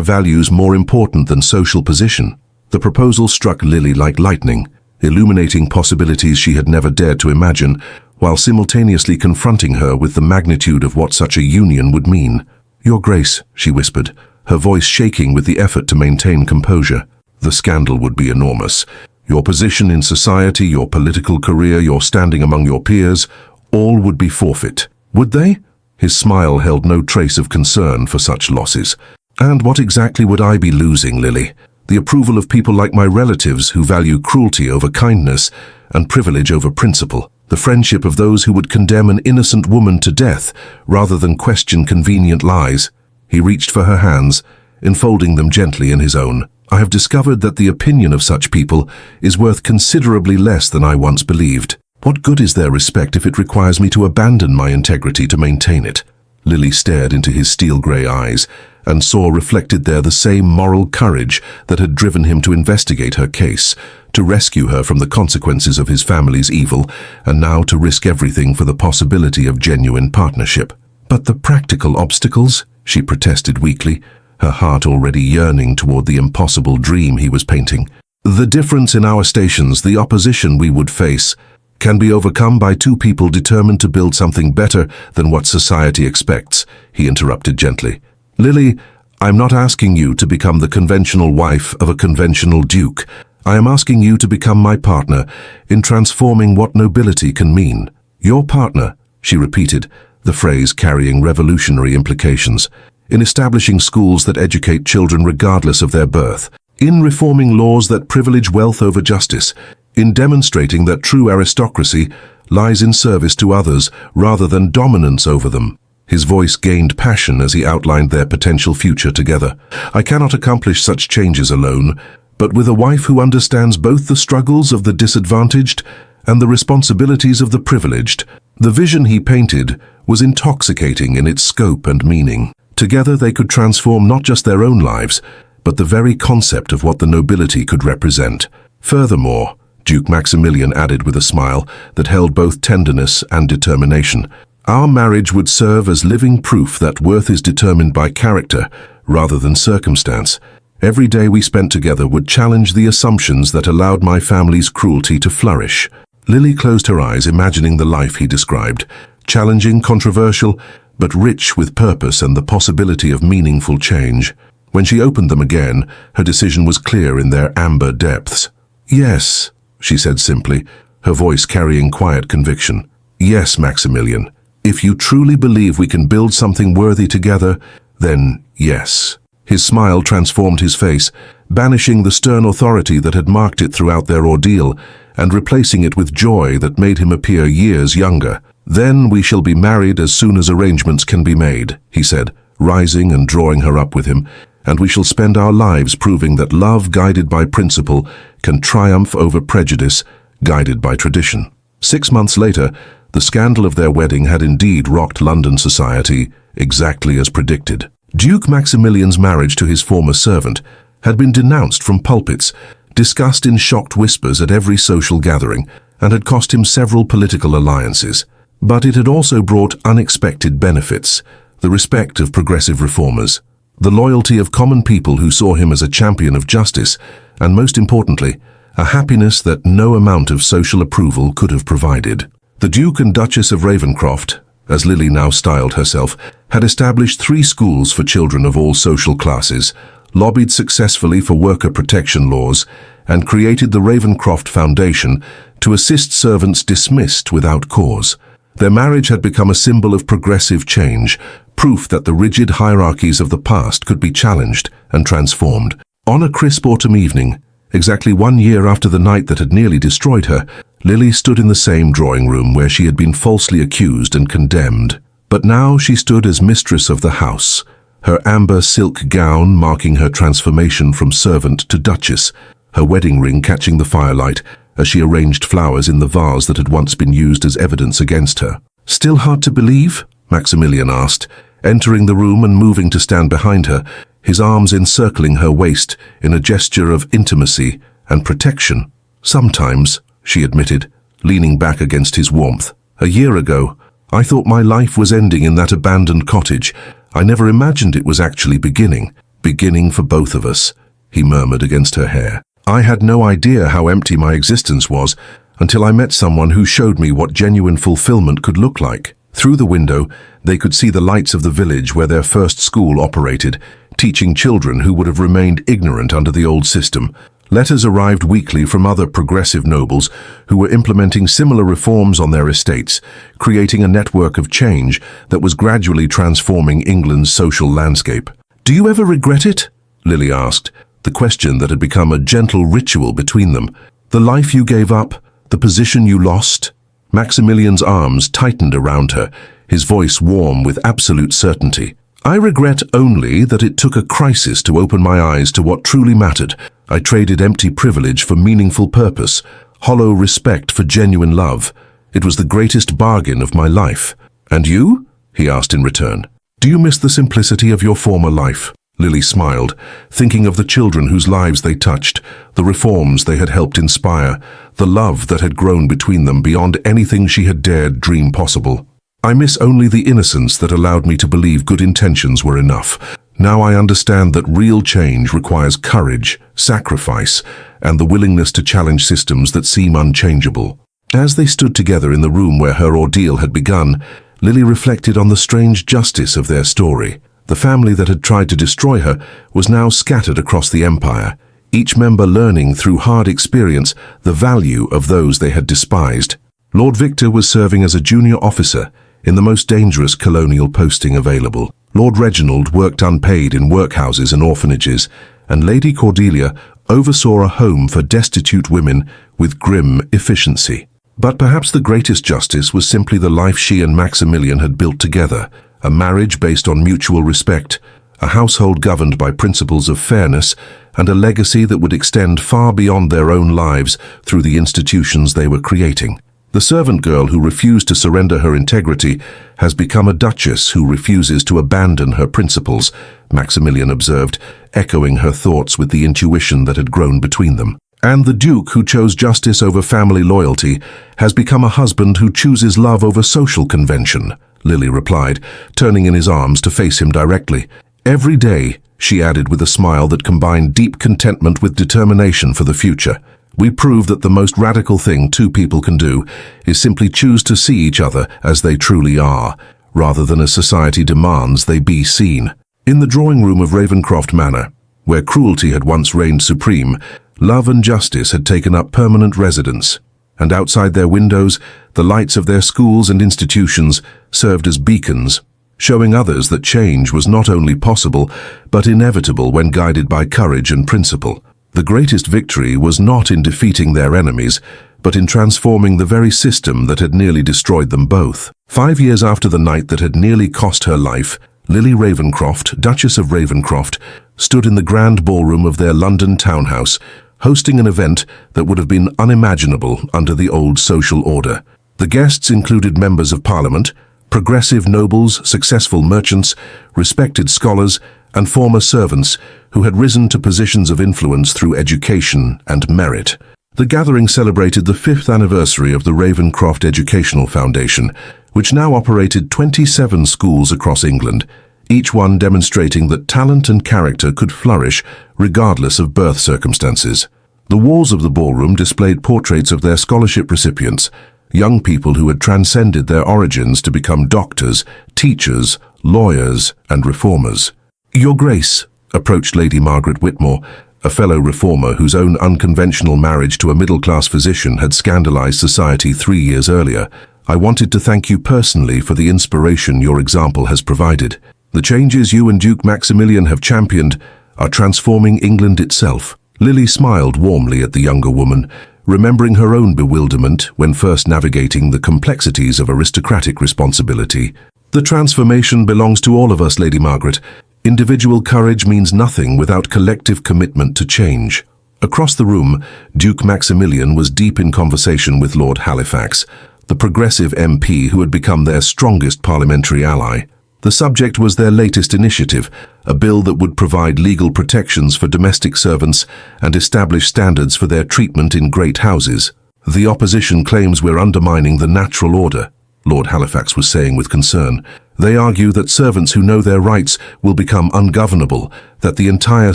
values more important than social position." The proposal struck Lily like lightning, illuminating possibilities she had never dared to imagine, while simultaneously confronting her with the magnitude of what such a union would mean. "Your Grace," she whispered, her voice shaking with the effort to maintain composure. "The scandal would be enormous. Your position in society, your political career, your standing among your peers, all would be forfeit." "Would they?" His smile held no trace of concern for such losses. "And what exactly would I be losing, Lily? The approval of people like my relatives who value cruelty over kindness and privilege over principle. The friendship of those who would condemn an innocent woman to death rather than question convenient lies." He reached for her hands, enfolding them gently in his own. "I have discovered that the opinion of such people is worth considerably less than I once believed. What good is their respect if it requires me to abandon my integrity to maintain it?" Lily stared into his steel-grey eyes and saw reflected there the same moral courage that had driven him to investigate her case, to rescue her from the consequences of his family's evil, and now to risk everything for the possibility of genuine partnership. "But the practical obstacles?" she protested weakly, her heart already yearning toward the impossible dream he was painting. "The difference in our stations, the opposition we would face, can be overcome by two people determined to build something better than what society expects," he interrupted gently. "Lily, I'm not asking you to become the conventional wife of a conventional duke. I am asking you to become my partner in transforming what nobility can mean." "Your partner," she repeated, the phrase carrying revolutionary implications. "In establishing schools that educate children regardless of their birth. In reforming laws that privilege wealth over justice. In demonstrating that true aristocracy lies in service to others rather than dominance over them." His voice gained passion as he outlined their potential future together. "I cannot accomplish such changes alone, but with a wife who understands both the struggles of the disadvantaged and the responsibilities of the privileged." The vision he painted was intoxicating in its scope and meaning. Together they could transform not just their own lives, but the very concept of what the nobility could represent. "Furthermore," Duke Maximilian added with a smile that held both tenderness and determination, "our marriage would serve as living proof that worth is determined by character rather than circumstance. Every day we spent together would challenge the assumptions that allowed my family's cruelty to flourish." Lily closed her eyes, imagining the life he described, challenging, controversial, but rich with purpose and the possibility of meaningful change. When she opened them again, her decision was clear in their amber depths. "Yes," she said simply, her voice carrying quiet conviction. "Yes, Maximilian. If you truly believe we can build something worthy together, then yes." His smile transformed his face, banishing the stern authority that had marked it throughout their ordeal and replacing it with joy that made him appear years younger. "Then we shall be married as soon as arrangements can be made," he said, rising and drawing her up with him, and we shall spend our lives proving that love guided by principle can triumph over prejudice guided by tradition. 6 months later, the scandal of their wedding had indeed rocked London society exactly as predicted. Duke Maximilian's marriage to his former servant had been denounced from pulpits, discussed in shocked whispers at every social gathering, and had cost him several political alliances. But it had also brought unexpected benefits: the respect of progressive reformers, the loyalty of common people who saw him as a champion of justice, and most importantly, a happiness that no amount of social approval could have provided. The Duke and Duchess of Ravenscroft, as Lily now styled herself, had established 3 schools for children of all social classes, lobbied successfully for worker protection laws, and created the Ravenscroft Foundation to assist servants dismissed without cause. Their marriage had become a symbol of progressive change, proof that the rigid hierarchies of the past could be challenged and transformed. On a crisp autumn evening, exactly 1 year after the night that had nearly destroyed her, Lily stood in the same drawing room where she had been falsely accused and condemned. But now she stood as mistress of the house, her amber silk gown marking her transformation from servant to duchess, her wedding ring catching the firelight as she arranged flowers in the vase that had once been used as evidence against her. "Still hard to believe?" Maximilian asked, entering the room and moving to stand behind her, his arms encircling her waist in a gesture of intimacy and protection. "Sometimes," she admitted, leaning back against his warmth. "A year ago, I thought my life was ending in that abandoned cottage. I never imagined it was actually beginning for both of us," he murmured against her hair. "I had no idea how empty my existence was until I met someone who showed me what genuine fulfillment could look like." Through the window, they could see the lights of the village where their first school operated, teaching children who would have remained ignorant under the old system. Letters arrived weekly from other progressive nobles who were implementing similar reforms on their estates, creating a network of change that was gradually transforming England's social landscape. "Do you ever regret it?" Lily asked, the question that had become a gentle ritual between them. "The life you gave up, the position you lost?" Maximilian's arms tightened around her, his voice warm with absolute certainty. "I regret only that it took a crisis to open my eyes to what truly mattered. I traded empty privilege for meaningful purpose, hollow respect for genuine love. It was the greatest bargain of my life." "And you?" he asked in return. "Do you miss the simplicity of your former life?" Lily smiled, thinking of the children whose lives they touched, the reforms they had helped inspire, the love that had grown between them beyond anything she had dared dream possible. "I miss only the innocence that allowed me to believe good intentions were enough. Now I understand that real change requires courage, sacrifice, and the willingness to challenge systems that seem unchangeable." As they stood together in the room where her ordeal had begun, Lily reflected on the strange justice of their story. The family that had tried to destroy her was now scattered across the empire, each member learning through hard experience the value of those they had despised. Lord Victor was serving as a junior officer in the most dangerous colonial posting available. Lord Reginald worked unpaid in workhouses and orphanages, and Lady Cordelia oversaw a home for destitute women with grim efficiency. But perhaps the greatest justice was simply the life she and Maximilian had built together, a marriage based on mutual respect, a household governed by principles of fairness, and a legacy that would extend far beyond their own lives through the institutions they were creating. The servant girl who refused to surrender her integrity has become a duchess who refuses to abandon her principles, Maximilian observed, echoing her thoughts with the intuition that had grown between them. And the duke who chose justice over family loyalty has become a husband who chooses love over social convention, Lily replied, turning in his arms to face him directly. "Every day," she added with a smile that combined deep contentment with determination for the future, "we prove that the most radical thing 2 people can do is simply choose to see each other as they truly are, rather than as society demands they be seen." In the drawing room of Ravenscroft Manor, where cruelty had once reigned supreme, love and justice had taken up permanent residence, and outside their windows, the lights of their schools and institutions served as beacons, showing others that change was not only possible, but inevitable when guided by courage and principle. The greatest victory was not in defeating their enemies, but in transforming the very system that had nearly destroyed them both. 5 years after the night that had nearly cost her life, Lily Ravenscroft, Duchess of Ravenscroft, stood in the grand ballroom of their London townhouse, hosting an event that would have been unimaginable under the old social order. The guests included members of Parliament, progressive nobles, successful merchants, respected scholars, and former servants who had risen to positions of influence through education and merit. The gathering celebrated the 5th anniversary of the Ravenscroft Educational Foundation, which now operated 27 schools across England, each one demonstrating that talent and character could flourish regardless of birth circumstances. The walls of the ballroom displayed portraits of their scholarship recipients, young people who had transcended their origins to become doctors, teachers, lawyers, and reformers. "Your Grace," approached Lady Margaret Whitmore, a fellow reformer whose own unconventional marriage to a middle-class physician had scandalized society 3 years earlier, "I wanted to thank you personally for the inspiration your example has provided. The changes you and Duke Maximilian have championed are transforming England itself." Lily smiled warmly at the younger woman, remembering her own bewilderment when first navigating the complexities of aristocratic responsibility. "The transformation belongs to all of us, Lady Margaret. Individual courage means nothing without collective commitment to change." Across the room, Duke Maximilian was deep in conversation with Lord Halifax, the progressive MP who had become their strongest parliamentary ally. The subject was their latest initiative, a bill that would provide legal protections for domestic servants and establish standards for their treatment in great houses. "The opposition claims we're undermining the natural order," Lord Halifax was saying with concern. "They argue that servants who know their rights will become ungovernable, that the entire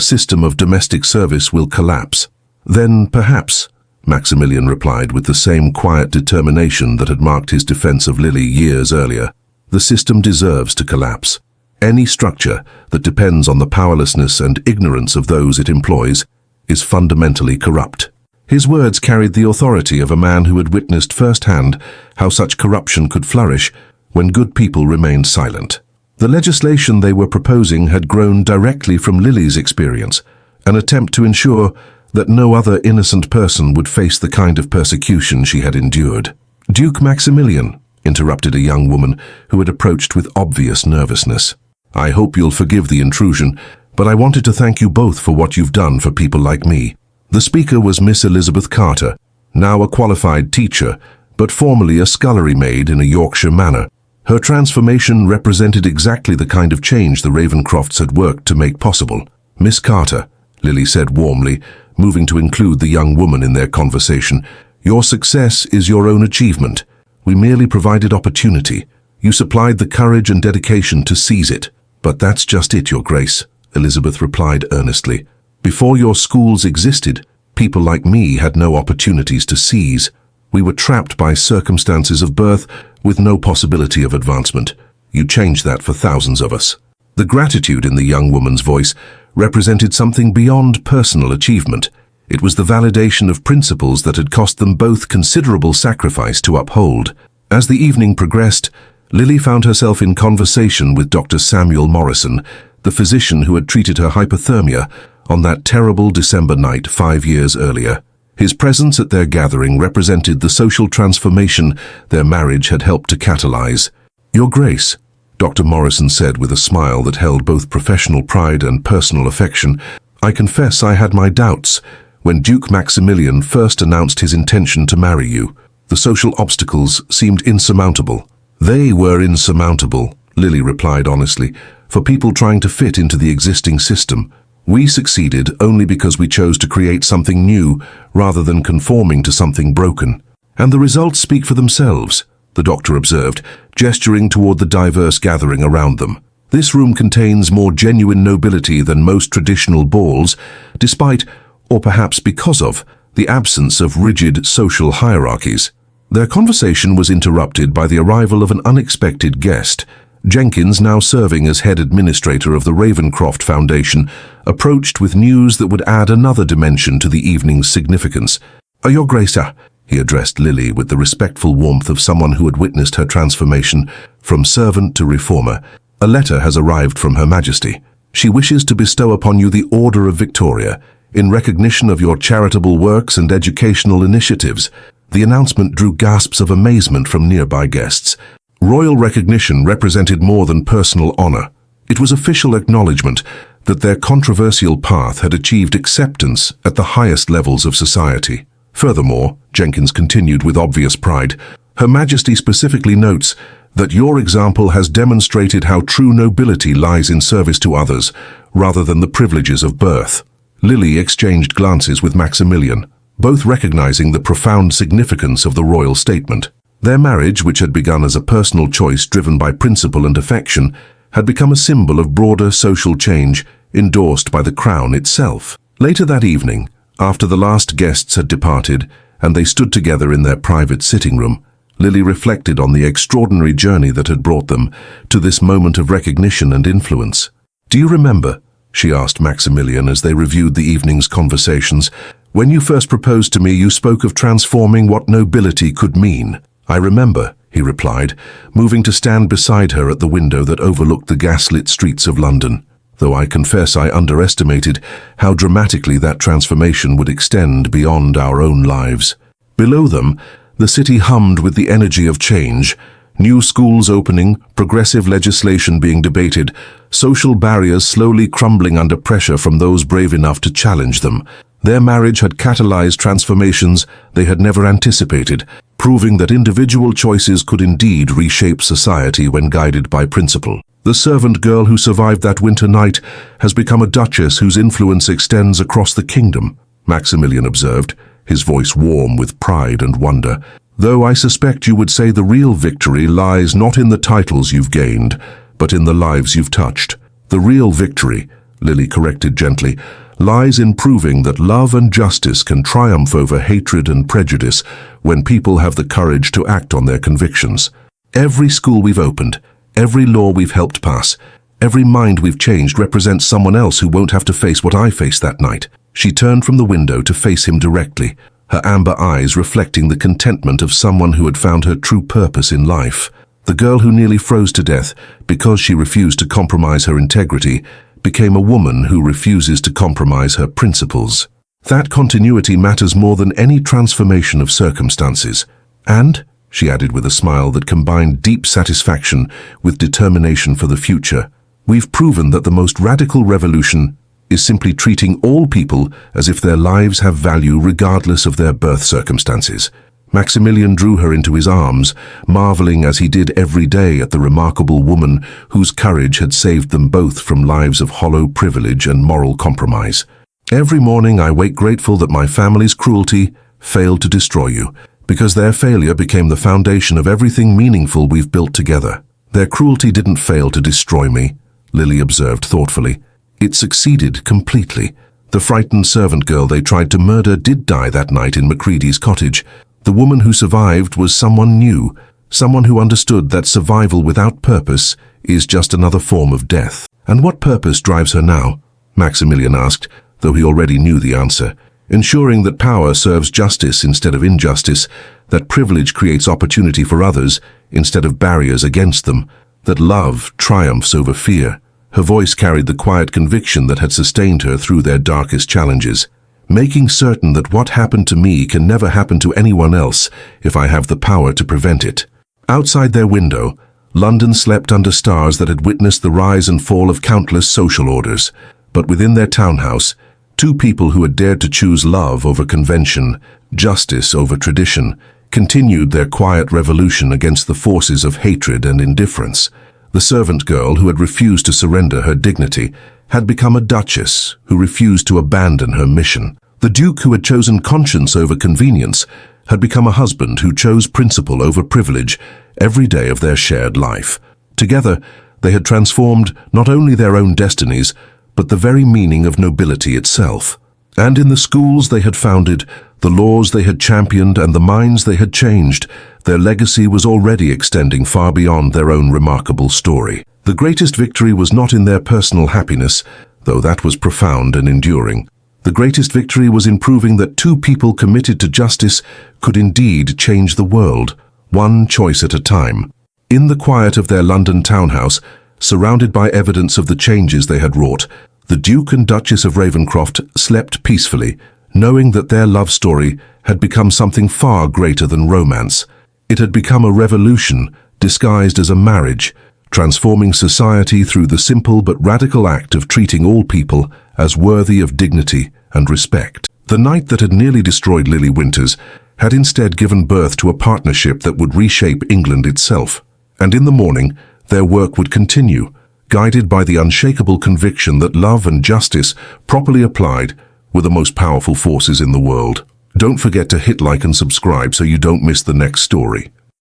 system of domestic service will collapse." "Then perhaps," Maximilian replied with the same quiet determination that had marked his defense of Lily years earlier, "the system deserves to collapse. Any structure that depends on the powerlessness and ignorance of those it employs is fundamentally corrupt." His words carried the authority of a man who had witnessed firsthand how such corruption could flourish when good people remained silent. The legislation they were proposing had grown directly from Lily's experience, an attempt to ensure that no other innocent person would face the kind of persecution she had endured. "Duke Maximilian," interrupted a young woman who had approached with obvious nervousness, "I hope you'll forgive the intrusion, but I wanted to thank you both for what you've done for people like me." The speaker was Miss Elizabeth Carter, now a qualified teacher, but formerly a scullery maid in a Yorkshire manor. Her transformation represented exactly the kind of change the Ravenscrofts had worked to make possible. "Miss Carter," Lily said warmly, moving to include the young woman in their conversation, "your success is your own achievement. We merely provided opportunity. You supplied the courage and dedication to seize it." "But that's just it, Your Grace," Elizabeth replied earnestly. "Before your schools existed, people like me had no opportunities to seize. We were trapped by circumstances of birth with no possibility of advancement. You changed that for thousands of us." The gratitude in the young woman's voice represented something beyond personal achievement. It was the validation of principles that had cost them both considerable sacrifice to uphold. As the evening progressed, Lily found herself in conversation with Dr. Samuel Morrison, the physician who had treated her hypothermia on that terrible December night 5 years earlier. His presence at their gathering represented the social transformation their marriage had helped to catalyze. "Your Grace," Dr. Morrison said with a smile that held both professional pride and personal affection, "I confess I had my doubts when Duke Maximilian first announced his intention to marry you. The social obstacles seemed insurmountable." "They were insurmountable," Lily replied honestly, "for people trying to fit into the existing system. We succeeded only because we chose to create something new rather than conforming to something broken. And the results speak for themselves," the doctor observed, gesturing toward the diverse gathering around them. "This room contains more genuine nobility than most traditional balls, despite, or perhaps because of, the absence of rigid social hierarchies." Their conversation was interrupted by the arrival of an unexpected guest. Jenkins, now serving as head administrator of the Ravenscroft Foundation, approached with news that would add another dimension to the evening's significance. "Your Grace," he addressed Lily with the respectful warmth of someone who had witnessed her transformation from servant to reformer, "a letter has arrived from Her Majesty. She wishes to bestow upon you the Order of Victoria, in recognition of your charitable works and educational initiatives." The announcement drew gasps of amazement from nearby guests. Royal recognition represented more than personal honor. It was official acknowledgement that their controversial path had achieved acceptance at the highest levels of society. Furthermore, Jenkins continued with obvious pride, Her Majesty specifically notes that your example has demonstrated how true nobility lies in service to others, rather than the privileges of birth. Lily exchanged glances with Maximilian, both recognizing the profound significance of the royal statement. Their marriage, which had begun as a personal choice driven by principle and affection, had become a symbol of broader social change endorsed by the crown itself. Later that evening, after the last guests had departed and they stood together in their private sitting room, Lily reflected on the extraordinary journey that had brought them to this moment of recognition and influence. "Do you remember," she asked Maximilian as they reviewed the evening's conversations, "when you first proposed to me you spoke of transforming what nobility could mean?" "I remember," he replied, moving to stand beside her at the window that overlooked the gaslit streets of London, though I confess I underestimated how dramatically that transformation would extend beyond our own lives. Below them, the city hummed with the energy of change, new schools opening, progressive legislation being debated, social barriers slowly crumbling under pressure from those brave enough to challenge them. Their marriage had catalyzed transformations they had never anticipated, proving that individual choices could indeed reshape society when guided by principle. The servant girl who survived that winter night has become a duchess whose influence extends across the kingdom, Maximilian observed, his voice warm with pride and wonder. "Though I suspect you would say the real victory lies not in the titles you've gained, but in the lives you've touched. The real victory," Lily corrected gently, "lies in proving that love and justice can triumph over hatred and prejudice when people have the courage to act on their convictions. Every school we've opened, every law we've helped pass, every mind we've changed represents someone else who won't have to face what I faced that night." She turned from the window to face him directly, her amber eyes reflecting the contentment of someone who had found her true purpose in life. The girl who nearly froze to death because she refused to compromise her integrity became a woman who refuses to compromise her principles. That continuity matters more than any transformation of circumstances. And, she added with a smile that combined deep satisfaction with determination for the future, we've proven that the most radical revolution is simply treating all people as if their lives have value regardless of their birth circumstances. Maximilian drew her into his arms, marveling as he did every day at the remarkable woman whose courage had saved them both from lives of hollow privilege and moral compromise. "Every morning I wake grateful that my family's cruelty failed to destroy you, because their failure became the foundation of everything meaningful we've built together." "Their cruelty didn't fail to destroy me," Lily observed thoughtfully. "It succeeded completely. The frightened servant girl they tried to murder did die that night in Macready's cottage. The woman who survived was someone new, someone who understood that survival without purpose is just another form of death." "And what purpose drives her now?" Maximilian asked, though he already knew the answer. "Ensuring that power serves justice instead of injustice, that privilege creates opportunity for others instead of barriers against them, that love triumphs over fear." Her voice carried the quiet conviction that had sustained her through their darkest challenges. "Making certain that what happened to me can never happen to anyone else if I have the power to prevent it." Outside their window, London slept under stars that had witnessed the rise and fall of countless social orders. But within their townhouse, two people who had dared to choose love over convention, justice over tradition, continued their quiet revolution against the forces of hatred and indifference. The servant girl who had refused to surrender her dignity had become a duchess who refused to abandon her mission. The duke who had chosen conscience over convenience had become a husband who chose principle over privilege every day of their shared life. Together, they had transformed not only their own destinies, but the very meaning of nobility itself. And in the schools they had founded, the laws they had championed, and the minds they had changed, their legacy was already extending far beyond their own remarkable story. The greatest victory was not in their personal happiness, though that was profound and enduring. The greatest victory was in proving that two people committed to justice could indeed change the world, one choice at a time. In the quiet of their London townhouse, surrounded by evidence of the changes they had wrought, the Duke and Duchess of Ravenscroft slept peacefully, knowing that their love story had become something far greater than romance. It had become a revolution disguised as a marriage, transforming society through the simple but radical act of treating all people as worthy of dignity and respect. The night that had nearly destroyed Lily Winters had instead given birth to a partnership that would reshape England itself. And in the morning, their work would continue, guided by the unshakable conviction that love and justice, properly applied, were the most powerful forces in the world. Don't forget to hit like and subscribe so you don't miss the next story.